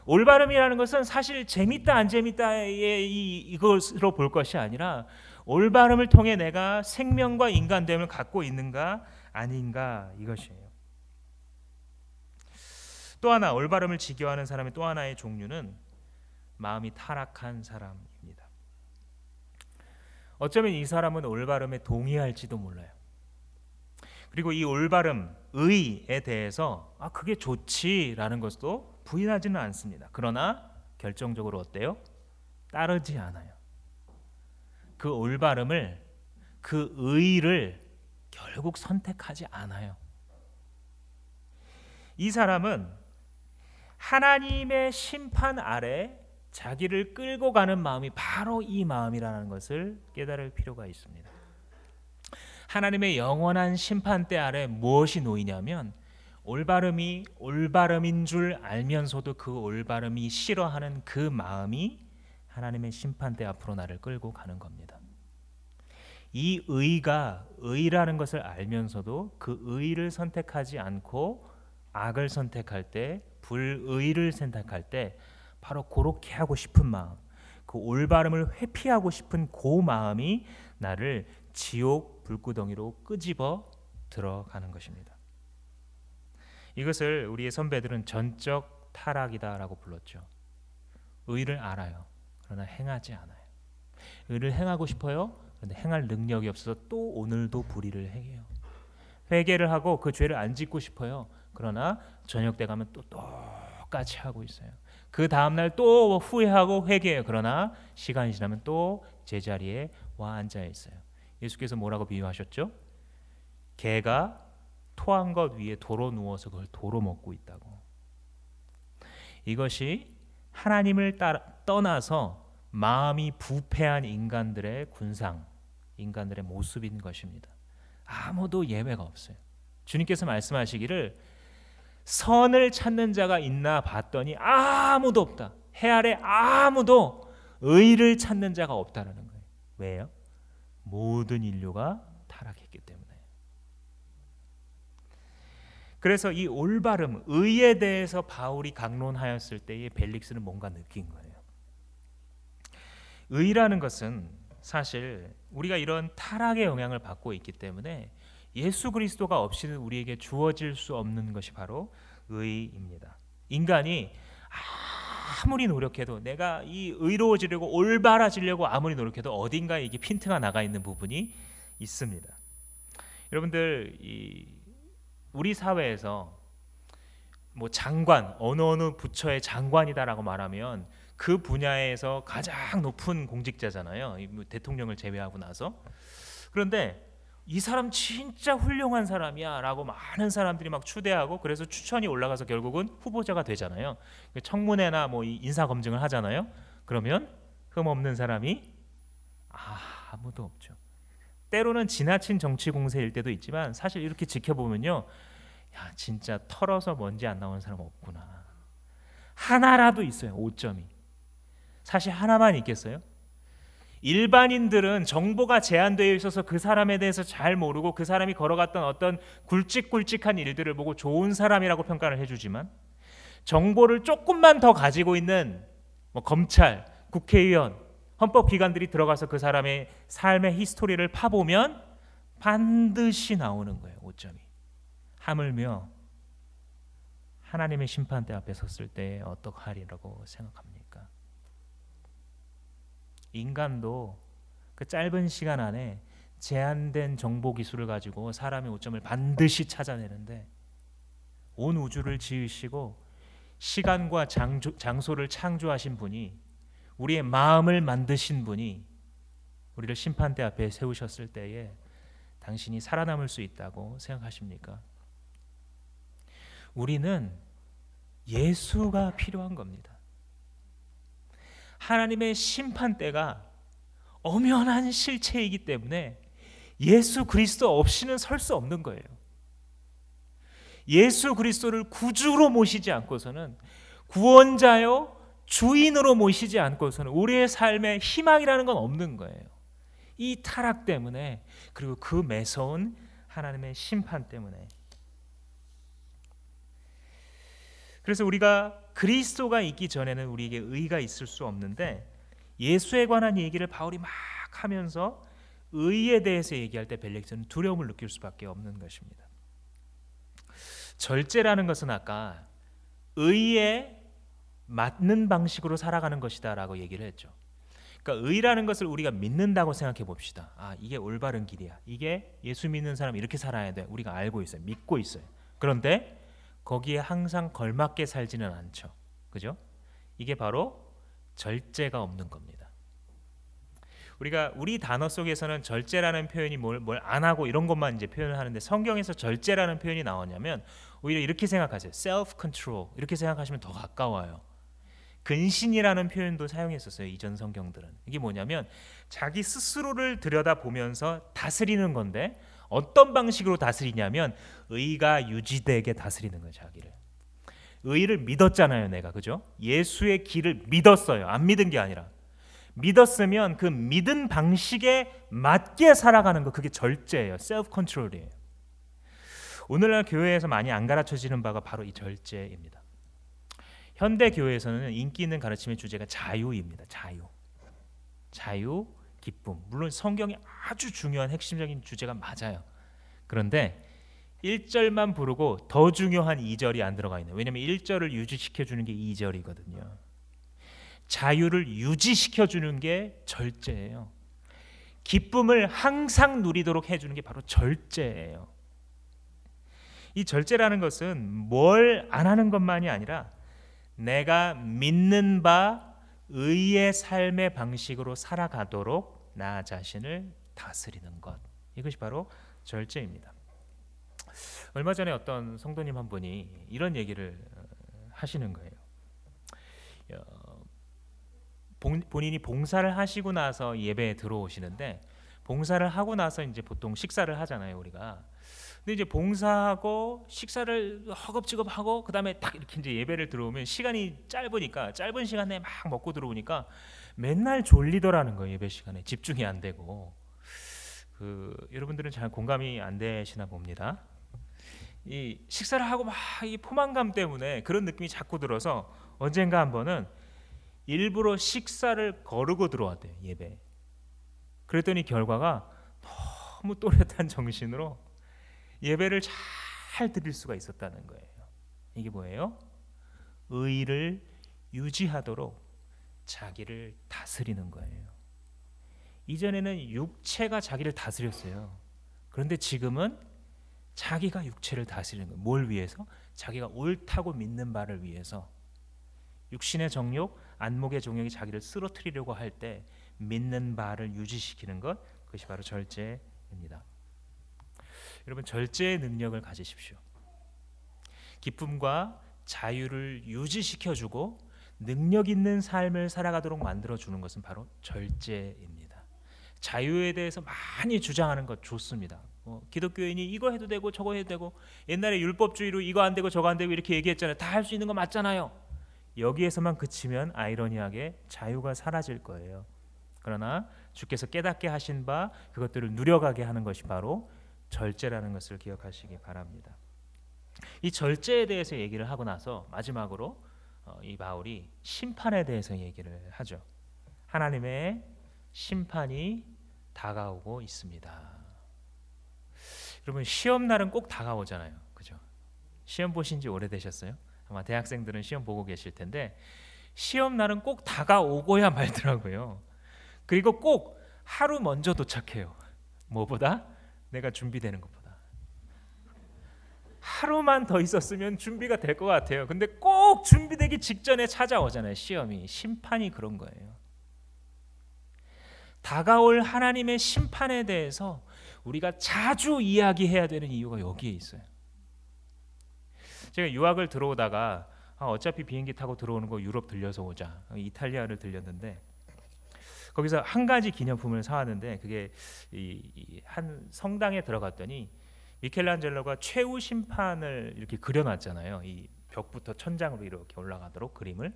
Speaker 1: 올바름이라는 것은 사실 재밌다 안 재밌다의 이것으로 볼 것이 아니라 올바름을 통해 내가 생명과 인간됨을 갖고 있는가 아닌가 이것이에요. 또 하나 올바름을 지겨워하는 사람의 또 하나의 종류는 마음이 타락한 사람입니다. 어쩌면 이 사람은 올바름에 동의할지도 몰라요. 그리고 이 올바름, 의에 대해서 그게 좋지라는 것도 부인하지는 않습니다. 그러나 결정적으로 어때요? 따르지 않아요. 그 올바름을, 그 의를 결국 선택하지 않아요. 이 사람은 하나님의 심판 아래 자기를 끌고 가는 마음이 바로 이 마음이라는 것을 깨달을 필요가 있습니다. 하나님의 영원한 심판대 아래 무엇이 놓이냐면 올바름이 올바름인 줄 알면서도 그 올바름이 싫어하는 그 마음이 하나님의 심판대 앞으로 나를 끌고 가는 겁니다. 이 의가 의라는 것을 알면서도 그 의를 선택하지 않고 악을 선택할 때, 불의를 선택할 때 바로 그렇게 하고 싶은 마음, 그 올바름을 회피하고 싶은 그 마음이 나를 지옥 불구덩이로 끄집어 들어가는 것입니다. 이것을 우리의 선배들은 전적 타락이다라고 불렀죠. 의를 알아요. 그러나 행하지 않아요. 의를 행하고 싶어요. 그런데 행할 능력이 없어서 또 오늘도 불의를 행해요. 회개를 하고 그 죄를 안 짓고 싶어요. 그러나 저녁 때 가면 또 똑같이 하고 있어요. 그 다음날 또 후회하고 회개해요. 그러나 시간이 지나면 또 제자리에 와 앉아 있어요. 예수께서 뭐라고 비유하셨죠? 개가 토한 것 위에 도로 누워서 그걸 도로 먹고 있다고. 이것이 하나님을 떠나서 마음이 부패한 인간들의 군상, 인간들의 모습인 것입니다. 아무도 예외가 없어요. 주님께서 말씀하시기를 선을 찾는 자가 있나 봤더니 아무도 없다. 해 아래 아무도 의를 찾는 자가 없다라는 거예요. 왜요? 모든 인류가 타락했기 때문에. 그래서 이 올바름, 의에 대해서 바울이 강론하였을 때에 벨릭스는 뭔가 느낀 거예요. 의라는 것은 사실 우리가 이런 타락의 영향을 받고 있기 때문에 예수 그리스도가 없이는 우리에게 주어질 수 없는 것이 바로 의입니다. 인간이 아무리 노력해도, 내가 이 의로워지려고 올바라지려고 아무리 노력해도 어딘가에 이게 핀트가 나가 있는 부분이 있습니다. 여러분들, 우리 사회에서 뭐 장관, 어느 부처의 장관이다라고 말하면 그 분야에서 가장 높은 공직자잖아요. 대통령을 제외하고 나서. 그런데 이 사람 진짜 훌륭한 사람이야 라고 많은 사람들이 막 추대하고, 그래서 추천이 올라가서 결국은 후보자가 되잖아요. 청문회나 뭐 인사검증을 하잖아요. 그러면 흠없는 사람이 아무도 없죠. 때로는 지나친 정치 공세일 때도 있지만, 사실 이렇게 지켜보면요, 야, 진짜 털어서 먼지 안 나오는 사람 없구나. 하나라도 있어요. 5점이. 사실 하나만 있겠어요? 일반인들은 정보가 제한되어 있어서 그 사람에 대해서 잘 모르고 그 사람이 걸어갔던 어떤 굵직굵직한 일들을 보고 좋은 사람이라고 평가를 해주지만, 정보를 조금만 더 가지고 있는 뭐 검찰, 국회의원, 헌법기관들이 들어가서 그 사람의 삶의 히스토리를 파보면 반드시 나오는 거예요. 5점이. 하물며 하나님의 심판대 앞에 섰을 때 어떡하리라고 생각합니까? 인간도 그 짧은 시간 안에 제한된 정보 기술을 가지고 사람의 오점을 반드시 찾아내는데, 온 우주를 지으시고 시간과 장소를 창조하신 분이, 우리의 마음을 만드신 분이 우리를 심판대 앞에 세우셨을 때에 당신이 살아남을 수 있다고 생각하십니까? 우리는 예수가 필요한 겁니다. 하나님의 심판대가 엄연한 실체이기 때문에 예수 그리스도 없이는 설 수 없는 거예요. 예수 그리스도를 구주로 모시지 않고서는, 구원자요 주인으로 모시지 않고서는 우리의 삶에 희망이라는 건 없는 거예요. 이 타락 때문에, 그리고 그 매서운 하나님의 심판 때문에. 그래서 우리가 그리스도가 있기 전에는 우리에게 의가 있을 수 없는데, 예수에 관한 얘기를 바울이 막 하면서 의에 대해서 얘기할 때 벨릭스는 두려움을 느낄 수밖에 없는 것입니다. 절제라는 것은 아까 의에 맞는 방식으로 살아가는 것이다 라고 얘기를 했죠. 그러니까 의라는 것을 우리가 믿는다고 생각해 봅시다. 이게 올바른 길이야, 이게 예수 믿는 사람 이렇게 살아야 돼, 우리가 알고 있어요. 믿고 있어요. 그런데 거기에 항상 걸맞게 살지는 않죠. 그죠? 이게 바로 절제가 없는 겁니다. 우리 단어 속에서는 절제라는 표현이 뭘 안 하고 이런 것만 이제 표현을 하는데, 성경에서 절제라는 표현이 나오냐면 오히려 이렇게 생각하세요. self control, 이렇게 생각하시면 더 가까워요. 근신이라는 표현도 사용했었어요. 이전 성경들은. 이게 뭐냐면 자기 스스로를 들여다보면서 다스리는 건데, 어떤 방식으로 다스리냐면 의가 유지되게 다스리는 거예요. 자기를. 의를 믿었잖아요, 내가. 그죠? 예수의 길을 믿었어요. 안 믿은 게 아니라 믿었으면 그 믿은 방식에 맞게 살아가는 거, 그게 절제예요. 셀프 컨트롤이에요. 오늘날 교회에서 많이 안 가르쳐지는 바가 바로 이 절제입니다. 현대 교회에서는 인기 있는 가르침의 주제가 자유입니다. 자유, 기쁨. 물론 성경이 아주 중요한 핵심적인 주제가 맞아요. 그런데 1절만 부르고 더 중요한 2절이 안 들어가 있는. 왜냐하면 1절을 유지시켜 주는 게 2절이거든요. 자유를 유지시켜 주는 게 절제예요. 기쁨을 항상 누리도록 해주는 게 바로 절제예요. 이 절제라는 것은 뭘 안 하는 것만이 아니라 내가 믿는 바 의의 삶의 방식으로 살아가도록 나 자신을 다스리는 것, 이것이 바로 절제입니다. 얼마 전에 어떤 성도님 한 분이 이런 얘기를 하시는 거예요. 본인이 봉사를 하시고 나서 예배에 들어오시는데, 봉사를 하고 나서 이제 보통 식사를 하잖아요, 우리가. 근데 이제 봉사하고 식사를 허겁지겁하고 그다음에 딱 이렇게 이제 예배를 들어오면 시간이 짧으니까 짧은 시간에 막 먹고 들어오니까 맨날 졸리더라는 거예요. 예배 시간에 집중이 안 되고. 여러분들은 잘 공감이 안 되시나 봅니다. 이 식사를 하고 막 이 포만감 때문에 그런 느낌이 자꾸 들어서 언젠가 한 번은 일부러 식사를 거르고 들어왔대요. 예배. 그랬더니 결과가 너무 또렷한 정신으로 예배를 잘 드릴 수가 있었다는 거예요. 이게 뭐예요? 의를 유지하도록 자기를 다스리는 거예요. 이전에는 육체가 자기를 다스렸어요. 그런데 지금은 자기가 육체를 다스리는 거예요. 뭘 위해서? 자기가 옳다고 믿는 바를 위해서. 육신의 정욕, 안목의 정욕이 자기를 쓰러뜨리려고 할 때 믿는 바를 유지시키는 것, 그것이 바로 절제입니다. 여러분, 절제의 능력을 가지십시오. 기쁨과 자유를 유지시켜주고 능력 있는 삶을 살아가도록 만들어주는 것은 바로 절제입니다. 자유에 대해서 많이 주장하는 것 좋습니다. 기독교인이 이거 해도 되고 저거 해도 되고, 옛날에 율법주의로 이거 안 되고 저거 안 되고 이렇게 얘기했잖아요. 다 할 수 있는 거 맞잖아요. 여기에서만 그치면 아이러니하게 자유가 사라질 거예요. 그러나 주께서 깨닫게 하신 바 그것들을 누려가게 하는 것이 바로 절제라는 것을 기억하시기 바랍니다. 이 절제에 대해서 얘기를 하고 나서 마지막으로 이 바울이 심판에 대해서 얘기를 하죠. 하나님의 심판이 다가오고 있습니다. 여러분, 시험 날은 꼭 다가오잖아요. 그죠? 시험 보신 지 오래되셨어요? 아마 대학생들은 시험 보고 계실 텐데 시험 날은 꼭 다가오고야 말더라고요. 그리고 꼭 하루 먼저 도착해요. 뭐보다? 내가 준비되는 것보다. 하루만 더 있었으면 준비가 될 것 같아요. 근데 꼭 준비되기 직전에 찾아오잖아요. 시험이. 심판이 그런 거예요. 다가올 하나님의 심판에 대해서 우리가 자주 이야기해야 되는 이유가 여기에 있어요. 제가 유학을 들어오다가 어차피 비행기 타고 들어오는 거 유럽 들려서 오자, 이탈리아를 들렸는데 거기서 한 가지 기념품을 사왔는데 그게 한 성당에 들어갔더니 미켈란젤로가 최후 심판을 이렇게 그려놨잖아요. 이 벽부터 천장으로 이렇게 올라가도록 그림을.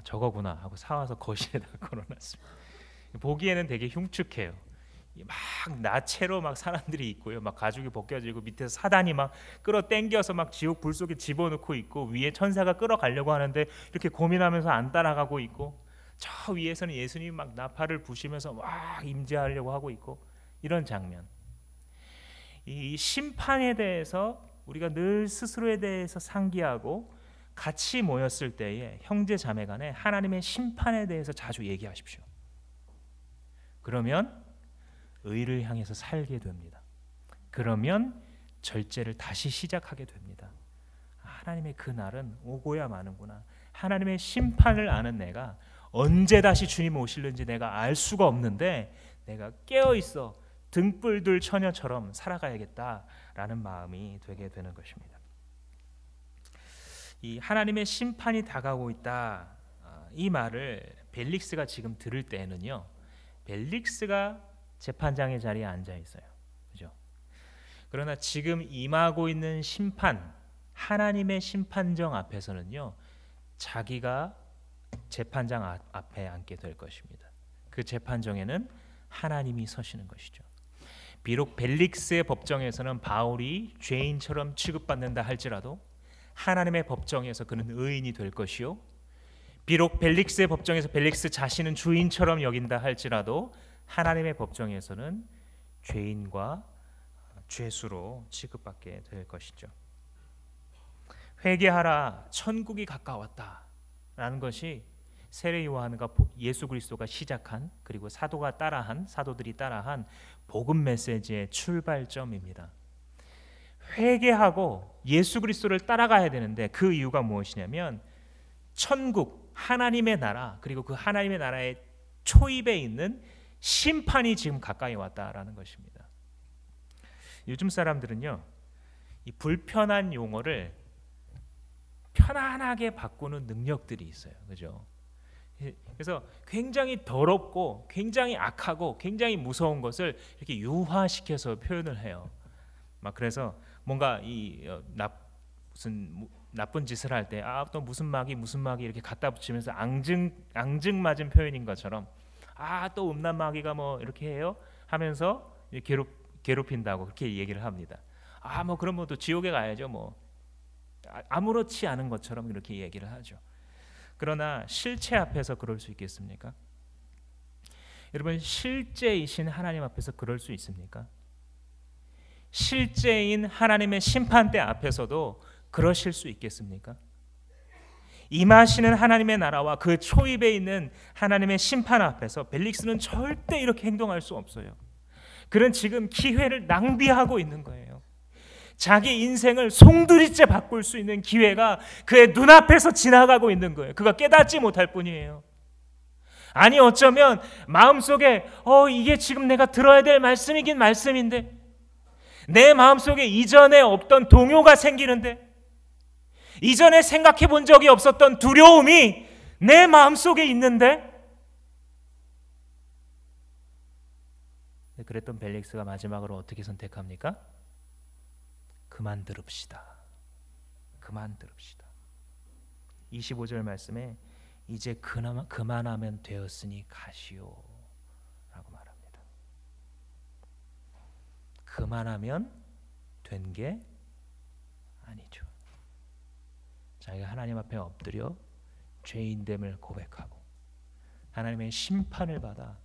Speaker 1: 저거구나 하고 사와서 거실에다 걸어놨습니다. 보기에는 되게 흉측해요. 막 나체로 막 사람들이 있고요. 막 가죽이 벗겨지고 밑에서 사단이 막 끌어 당겨서 막 지옥 불 속에 집어넣고 있고, 위에 천사가 끌어가려고 하는데 이렇게 고민하면서 안 따라가고 있고, 저 위에서는 예수님이 막 나팔을 부시면서 막 임재하려고 하고 있고, 이런 장면. 이 심판에 대해서 우리가 늘 스스로에 대해서 상기하고 같이 모였을 때에 형제 자매 간에 하나님의 심판에 대해서 자주 얘기하십시오. 그러면 의를 향해서 살게 됩니다. 그러면 절제를 다시 시작하게 됩니다. 하나님의 그 날은 오고야 마는구나. 하나님의 심판을 아는 내가 언제 다시 주님 오실는지 내가 알 수가 없는데 내가 깨어 있어 등불들 처녀처럼 살아가야겠다라는 마음이 되게 되는 것입니다. 이 하나님의 심판이 다가오고 있다, 이 말을 벨릭스가 지금 들을 때에는요, 벨릭스가 재판장의 자리에 앉아 있어요. 그죠? 그러나 지금 임하고 있는 심판, 하나님의 심판정 앞에서는요, 자기가 재판장 앞에 앉게 될 것입니다. 그 재판정에는 하나님이 서시는 것이죠. 비록 벨릭스의 법정에서는 바울이 죄인처럼 취급받는다 할지라도 하나님의 법정에서 그는 의인이 될 것이요, 비록 벨릭스의 법정에서 벨릭스 자신은 주인처럼 여긴다 할지라도 하나님의 법정에서는 죄인과 죄수로 취급받게 될 것이죠. 회개하라, 천국이 가까웠다라는 것이 세례 요한과 예수 그리스도가 시작한, 그리고 사도들이 따라한 복음 메시지의 출발점입니다. 회개하고 예수 그리스도를 따라가야 되는데 그 이유가 무엇이냐면 천국, 하나님의 나라, 그리고 그 하나님의 나라의 초입에 있는 심판이 지금 가까이 왔다라는 것입니다. 요즘 사람들은요, 이 불편한 용어를 편안하게 바꾸는 능력들이 있어요. 그죠? 그래서 굉장히 더럽고 굉장히 악하고 굉장히 무서운 것을 이렇게 유화시켜서 표현을 해요. 막 그래서 뭔가 무슨 나쁜 짓을 할 때 또 무슨 막이 이렇게 갖다 붙이면서 앙증맞은 표현인 것처럼 또 음란마귀가 뭐 이렇게 해요 하면서 괴롭힌다고 그렇게 얘기를 합니다. 뭐 그럼 뭐 또 지옥에 가야죠 뭐 아무렇지 않은 것처럼 이렇게 얘기를 하죠. 그러나 실체 앞에서 그럴 수 있겠습니까? 여러분, 실제이신 하나님 앞에서 그럴 수 있습니까? 실제인 하나님의 심판대 앞에서도 그러실 수 있겠습니까? 임하시는 하나님의 나라와 그 초입에 있는 하나님의 심판 앞에서 벨릭스는 절대 이렇게 행동할 수 없어요. 그는 지금 기회를 낭비하고 있는 거예요. 자기 인생을 송두리째 바꿀 수 있는 기회가 그의 눈앞에서 지나가고 있는 거예요. 그가 깨닫지 못할 뿐이에요. 아니 어쩌면 마음속에 이게 지금 내가 들어야 될 말씀이긴 말씀인데 내 마음속에 이전에 없던 동요가 생기는데 이전에 생각해 본 적이 없었던 두려움이 내 마음속에 있는데 그랬던 벨릭스가 마지막으로 어떻게 선택합니까? 그만 들읍시다. 그만 들읍시다. 25절 말씀에 이제 그만하면 되었으니 가시오 라고 말합니다. 그만하면 된 게 아니죠. 자기가 하나님 앞에 엎드려 죄인됨을 고백하고 하나님의 심판을 받아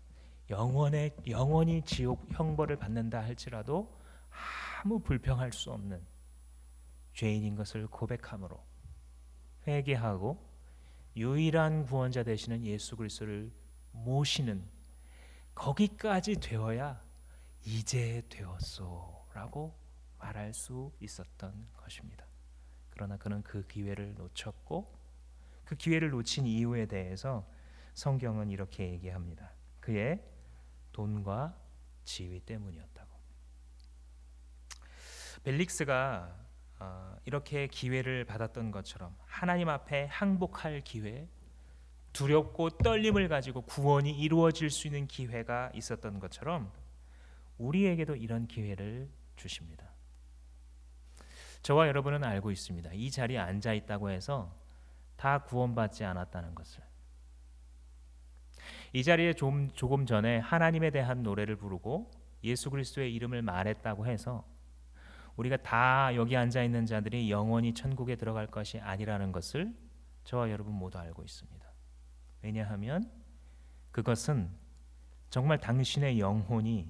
Speaker 1: 영원히 지옥 형벌을 받는다 할지라도 아무 불평할 수 없는 죄인인 것을 고백함으로 회개하고 유일한 구원자 되시는 예수 그리스도를 모시는 거기까지 되어야 이제 되었소라고 말할 수 있었던 것입니다. 그러나 그는 그 기회를 놓쳤고 그 기회를 놓친 이유에 대해서 성경은 이렇게 얘기합니다. 그의 돈과 지위 때문이었다고. 벨릭스가 이렇게 기회를 받았던 것처럼 하나님 앞에 항복할 기회, 두렵고 떨림을 가지고 구원이 이루어질 수 있는 기회가 있었던 것처럼 우리에게도 이런 기회를 주십니다. 저와 여러분은 알고 있습니다. 이 자리에 앉아 있다고 해서 다 구원받지 않았다는 것을. 이 자리에 조금 전에 하나님에 대한 노래를 부르고 예수 그리스도의 이름을 말했다고 해서 우리가 다 여기 앉아 있는 자들이 영원히 천국에 들어갈 것이 아니라는 것을 저와 여러분 모두 알고 있습니다. 왜냐하면 그것은 정말 당신의 영혼이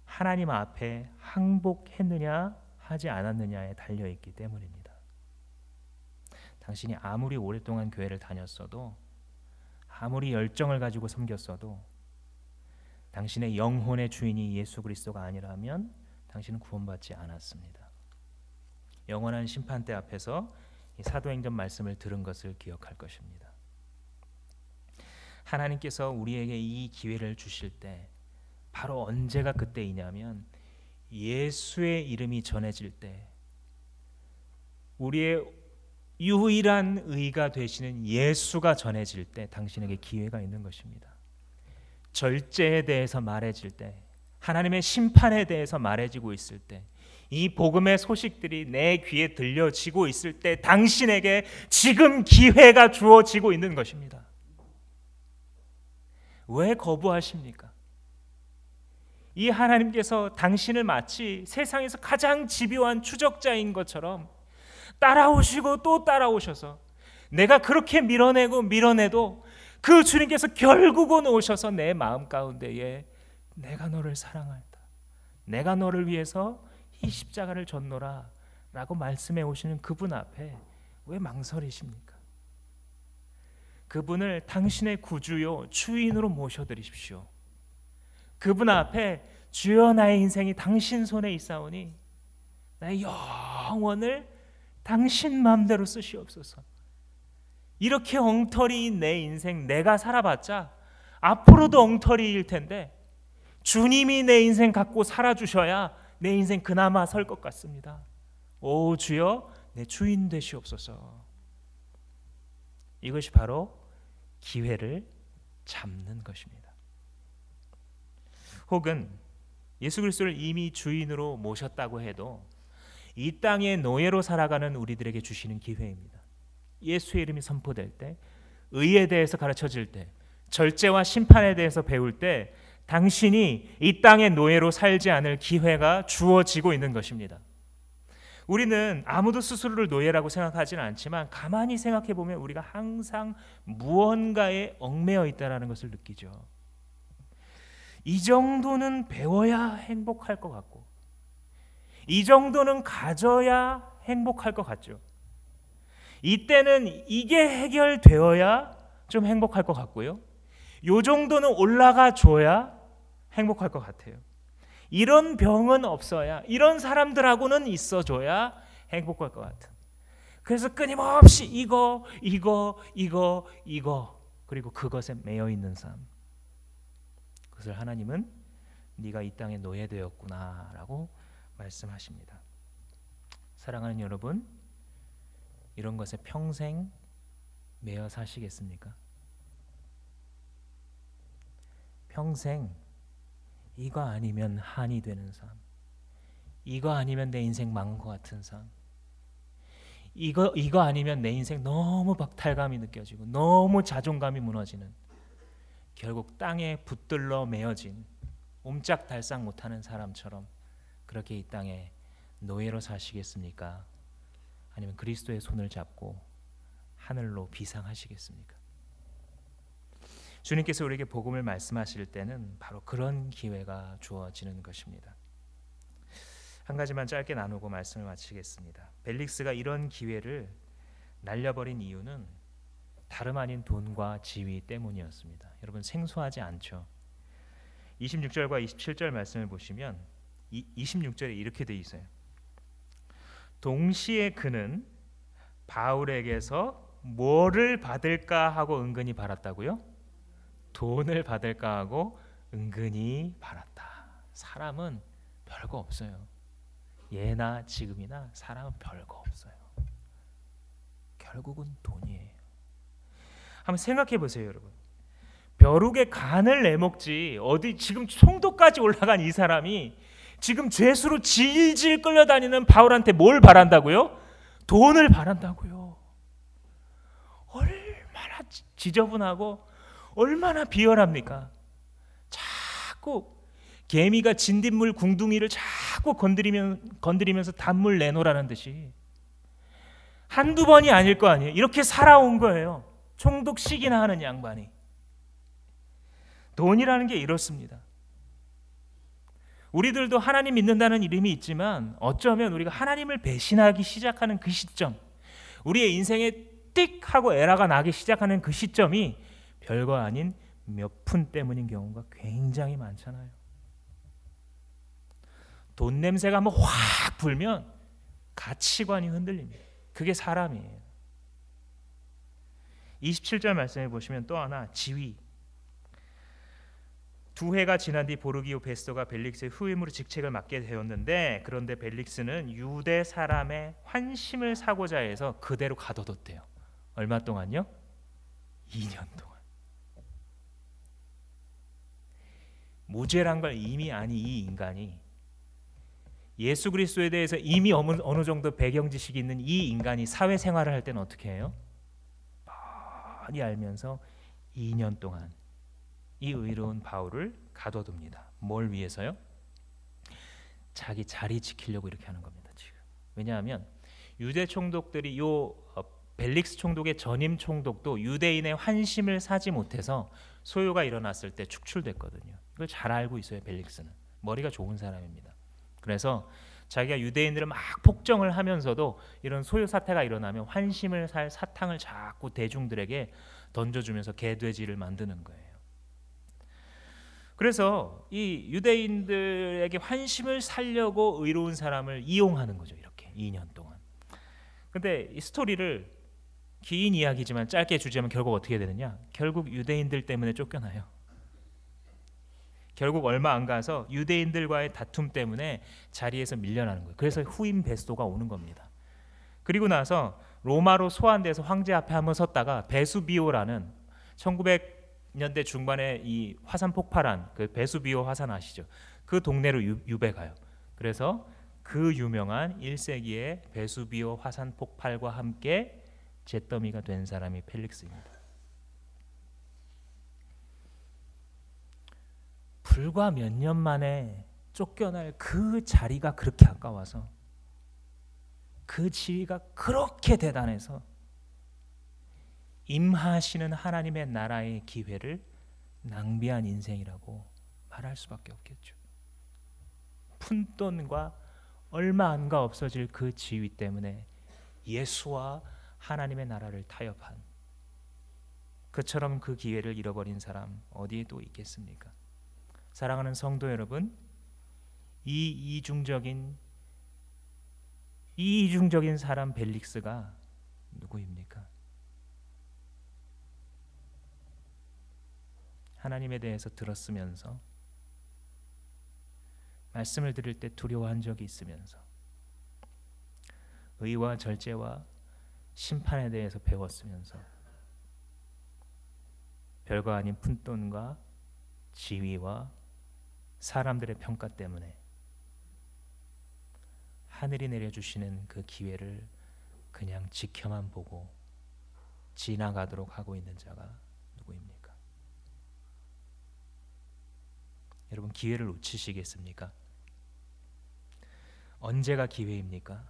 Speaker 1: 하나님 앞에 항복했느냐 하지 않았느냐에 달려있기 때문입니다. 당신이 아무리 오랫동안 교회를 다녔어도 아무리 열정을 가지고 섬겼어도 당신의 영혼의 주인이 예수 그리스도가 아니라면 당신은 구원받지 않았습니다. 영원한 심판대 앞에서 이 사도행전 말씀을 들은 것을 기억할 것입니다. 하나님께서 우리에게 이 기회를 주실 때 바로 언제가 그때이냐면 예수의 이름이 전해질 때 우리의 유일한 의가 되시는 예수가 전해질 때 당신에게 기회가 있는 것입니다. 절제에 대해서 말해질 때 하나님의 심판에 대해서 말해지고 있을 때 이 복음의 소식들이 내 귀에 들려지고 있을 때 당신에게 지금 기회가 주어지고 있는 것입니다. 왜 거부하십니까? 이 하나님께서 당신을 마치 세상에서 가장 집요한 추적자인 것처럼 따라오시고 또 따라오셔서 내가 그렇게 밀어내도 그 주님께서 결국은 오셔서 내 마음 가운데에 내가 너를 사랑한다, 내가 너를 위해서 이 십자가를 졌노라 라고 말씀해 오시는 그분 앞에 왜 망설이십니까? 그분을 당신의 구주요 주인으로 모셔드리십시오. 그분 앞에 주여 나의 인생이 당신 손에 있사오니 나의 영혼을 당신 마음대로 쓰시옵소서. 이렇게 엉터리인 내 인생 내가 살아봤자 앞으로도 엉터리일 텐데 주님이 내 인생 갖고 살아주셔야 내 인생 그나마 설 것 같습니다. 오 주여 내 주인 되시옵소서. 이것이 바로 기회를 잡는 것입니다. 혹은 예수 그리스도를 이미 주인으로 모셨다고 해도 이 땅의 노예로 살아가는 우리들에게 주시는 기회입니다. 예수의 이름이 선포될 때, 의에 대해서 가르쳐질 때, 절제와 심판에 대해서 배울 때 당신이 이 땅의 노예로 살지 않을 기회가 주어지고 있는 것입니다. 우리는 아무도 스스로를 노예라고 생각하지는 않지만 가만히 생각해 보면 우리가 항상 무언가에 얽매여 있다는 것을 느끼죠. 이 정도는 배워야 행복할 것 같고, 이 정도는 가져야 행복할 것 같죠. 이때는 이게 해결되어야 좀 행복할 것 같고요. 요 정도는 올라가 줘야 행복할 것 같아요. 이런 병은 없어야, 이런 사람들하고는 있어줘야 행복할 것 같은. 그래서 끊임없이 이거 그리고 그것에 매여 있는 삶. 그것을 하나님은 네가 이 땅에 노예되었구나라고 말씀하십니다. 사랑하는 여러분, 이런 것에 평생 매여 사시겠습니까? 평생 이거 아니면 한이 되는 삶, 이거 아니면 내 인생 망한 것 같은 삶, 이거 아니면 내 인생 너무 박탈감이 느껴지고 너무 자존감이 무너지는, 결국 땅에 붙들러 매어진 옴짝달싹 못하는 사람처럼 그렇게 이 땅에 노예로 사시겠습니까? 아니면 그리스도의 손을 잡고 하늘로 비상하시겠습니까? 주님께서 우리에게 복음을 말씀하실 때는 바로 그런 기회가 주어지는 것입니다. 한 가지만 짧게 나누고 말씀을 마치겠습니다. 벨릭스가 이런 기회를 날려버린 이유는 다름 아닌 돈과 지위 때문이었습니다. 여러분, 생소하지 않죠? 26절과 27절 말씀을 보시면 26절에 이렇게 돼 있어요. 동시에 그는 바울에게서 뭐를 받을까 하고 은근히 바랐다고요? 돈을 받을까 하고 은근히 바랐다. 사람은 별거 없어요. 예나 지금이나 사람은 별거 없어요. 결국은 돈이에요. 한번 생각해 보세요, 여러분. 벼룩의 간을 내먹지 어디 지금 송도까지 올라간 이 사람이 지금 죄수로 질질 끌려다니는 바울한테 뭘 바란다고요? 돈을 바란다고요. 얼마나 지저분하고 얼마나 비열합니까? 자꾸 개미가 진딧물 궁둥이를 자꾸 건드리면서 단물 내놓으라는 듯이 한두 번이 아닐 거 아니에요. 이렇게 살아온 거예요. 총독식이나 하는 양반이. 돈이라는 게 이렇습니다. 우리들도 하나님 믿는다는 이름이 있지만 어쩌면 우리가 하나님을 배신하기 시작하는 그 시점, 우리의 인생에 띡 하고 에러가 나기 시작하는 그 시점이 별거 아닌 몇 푼 때문인 경우가 굉장히 많잖아요. 돈 냄새가 한번 확 불면 가치관이 흔들립니다. 그게 사람이에요. 27절 말씀해 보시면 또 하나 지위. 2해가 지난 뒤 보르기오 베스토가 벨릭스의 후임으로 직책을 맡게 되었는데, 그런데 벨릭스는 유대 사람의 환심을 사고자 해서 그대로 가둬뒀대요. 얼마 동안요? 2년 동안. 무죄란 걸 이미 아니 이 인간이, 예수 그리스도에 대해서 이미 어느 정도 배경 지식이 있는 이 인간이 사회생활을 할 때는 어떻게 해요? 뻔히 알면서 2년 동안 이 의로운 바울을 가둬둡니다. 뭘 위해서요? 자기 자리 지키려고 이렇게 하는 겁니다. 지금. 왜냐하면 유대 총독들이 벨릭스 총독의 전임 총독도 유대인의 환심을 사지 못해서 소요가 일어났을 때 축출됐거든요. 이걸 잘 알고 있어요. 벨릭스는 머리가 좋은 사람입니다. 그래서 자기가 유대인들을 막 폭정을 하면서도 이런 소요 사태가 일어나면 환심을 살 사탕을 자꾸 대중들에게 던져주면서 개돼지를 만드는 거예요. 그래서 이 유대인들에게 환심을 살려고 의로운 사람을 이용하는 거죠. 이렇게 2년 동안. 근데 이 스토리를 긴 이야기지만 짧게 주자면 결국 어떻게 되느냐? 결국 유대인들 때문에 쫓겨나요. 결국 얼마 안 가서 유대인들과의 다툼 때문에 자리에서 밀려나는 거예요. 그래서 후임 베스토가 오는 겁니다. 그리고 나서 로마로 소환돼서 황제 앞에 한번 섰다가 베수비오라는 90년대 중반에 이 화산 폭발한 그 베수비오 화산 아시죠? 그 동네로 유배 가요. 그래서 그 유명한 1세기의 베수비오 화산 폭발과 함께 잿더미가 된 사람이 펠릭스입니다. 불과 몇 년 만에 쫓겨날 그 자리가 그렇게 아까워서, 그 지위가 그렇게 대단해서 임하시는 하나님의 나라의 기회를 낭비한 인생이라고 말할 수밖에 없겠죠. 푼돈과 얼마 안가 없어질 그 지위 때문에 예수와 하나님의 나라를 타협한, 그처럼 그 기회를 잃어버린 사람 어디에 또 있겠습니까? 사랑하는 성도 여러분, 이 이중적인 사람 벨릭스가 누구입니까? 하나님에 대해서 들었으면서, 말씀을 들을 때 두려워한 적이 있으면서, 의와 절제와 심판에 대해서 배웠으면서, 별거 아닌 푼돈과 지위와 사람들의 평가 때문에 하늘이 내려주시는 그 기회를 그냥 지켜만 보고 지나가도록 하고 있는 자가 누구입니까? 여러분, 기회를 놓치시겠습니까? 언제가 기회입니까?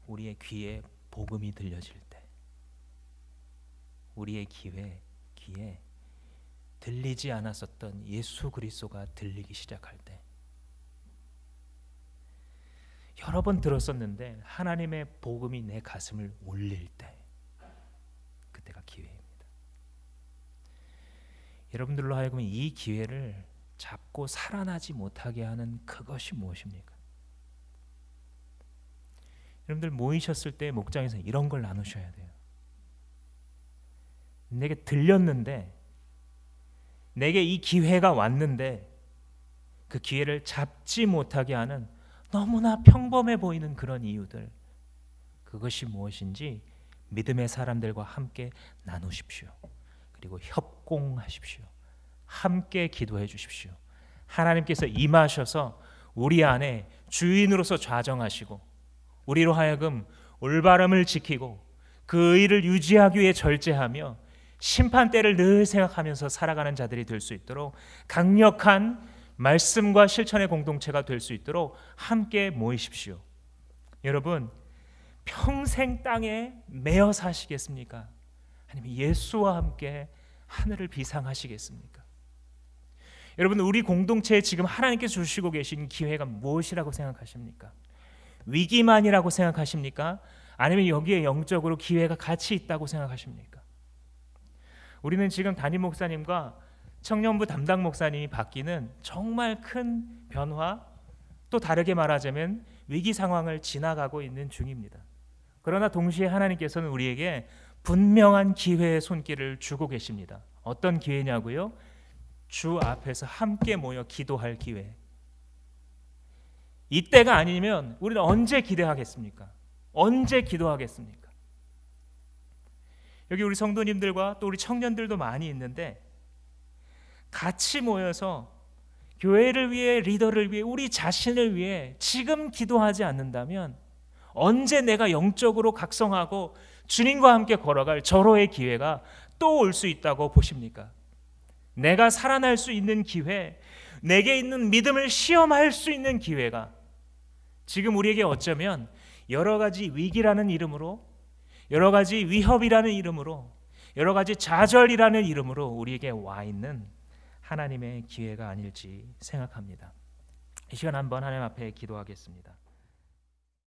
Speaker 1: 우리의 귀에 복음이 들려질 때, 우리의 귀에 들리지 않았었던 예수 그리스도가 들리기 시작할 때, 여러 번 들었었는데 하나님의 복음이 내 가슴을 울릴 때, 그때가 기회입니다. 여러분들로 하여금 이 기회를 잡고 살아나지 못하게 하는 그것이 무엇입니까? 여러분들 모이셨을 때 목장에서 이런 걸 나누셔야 돼요. 내게 들렸는데, 내게 이 기회가 왔는데 그 기회를 잡지 못하게 하는 너무나 평범해 보이는 그런 이유들, 그것이 무엇인지 믿음의 사람들과 함께 나누십시오. 그리고 협공하십시오. 함께 기도해 주십시오. 하나님께서 임하셔서 우리 안에 주인으로서 좌정하시고, 우리로 하여금 올바름을 지키고 그 의를 유지하기 위해 절제하며 심판대를 늘 생각하면서 살아가는 자들이 될 수 있도록, 강력한 말씀과 실천의 공동체가 될 수 있도록 함께 모이십시오. 여러분, 평생 땅에 매여 사시겠습니까? 아니면 예수와 함께 하늘을 비상하시겠습니까? 여러분, 우리 공동체에 지금 하나님께서 주시고 계신 기회가 무엇이라고 생각하십니까? 위기만이라고 생각하십니까? 아니면 여기에 영적으로 기회가 같이 있다고 생각하십니까? 우리는 지금 담임 목사님과 청년부 담당 목사님이 바뀌는 정말 큰 변화, 또 다르게 말하자면 위기 상황을 지나가고 있는 중입니다. 그러나 동시에 하나님께서는 우리에게 분명한 기회의 손길을 주고 계십니다. 어떤 기회냐고요? 주 앞에서 함께 모여 기도할 기회. 이때가 아니면 우리는 언제 기대하겠습니까? 언제 기도하겠습니까? 여기 우리 성도님들과 또 우리 청년들도 많이 있는데, 같이 모여서 교회를 위해, 리더를 위해, 우리 자신을 위해 지금 기도하지 않는다면 언제 내가 영적으로 각성하고 주님과 함께 걸어갈 절호의 기회가 또 올 수 있다고 보십니까? 내가 살아날 수 있는 기회, 내게 있는 믿음을 시험할 수 있는 기회가 지금 우리에게 어쩌면 여러 가지 위기라는 이름으로, 여러 가지 위협이라는 이름으로, 여러 가지 좌절이라는 이름으로 우리에게 와 있는 하나님의 기회가 아닐지 생각합니다. 이 시간 한번 하나님 앞에 기도하겠습니다.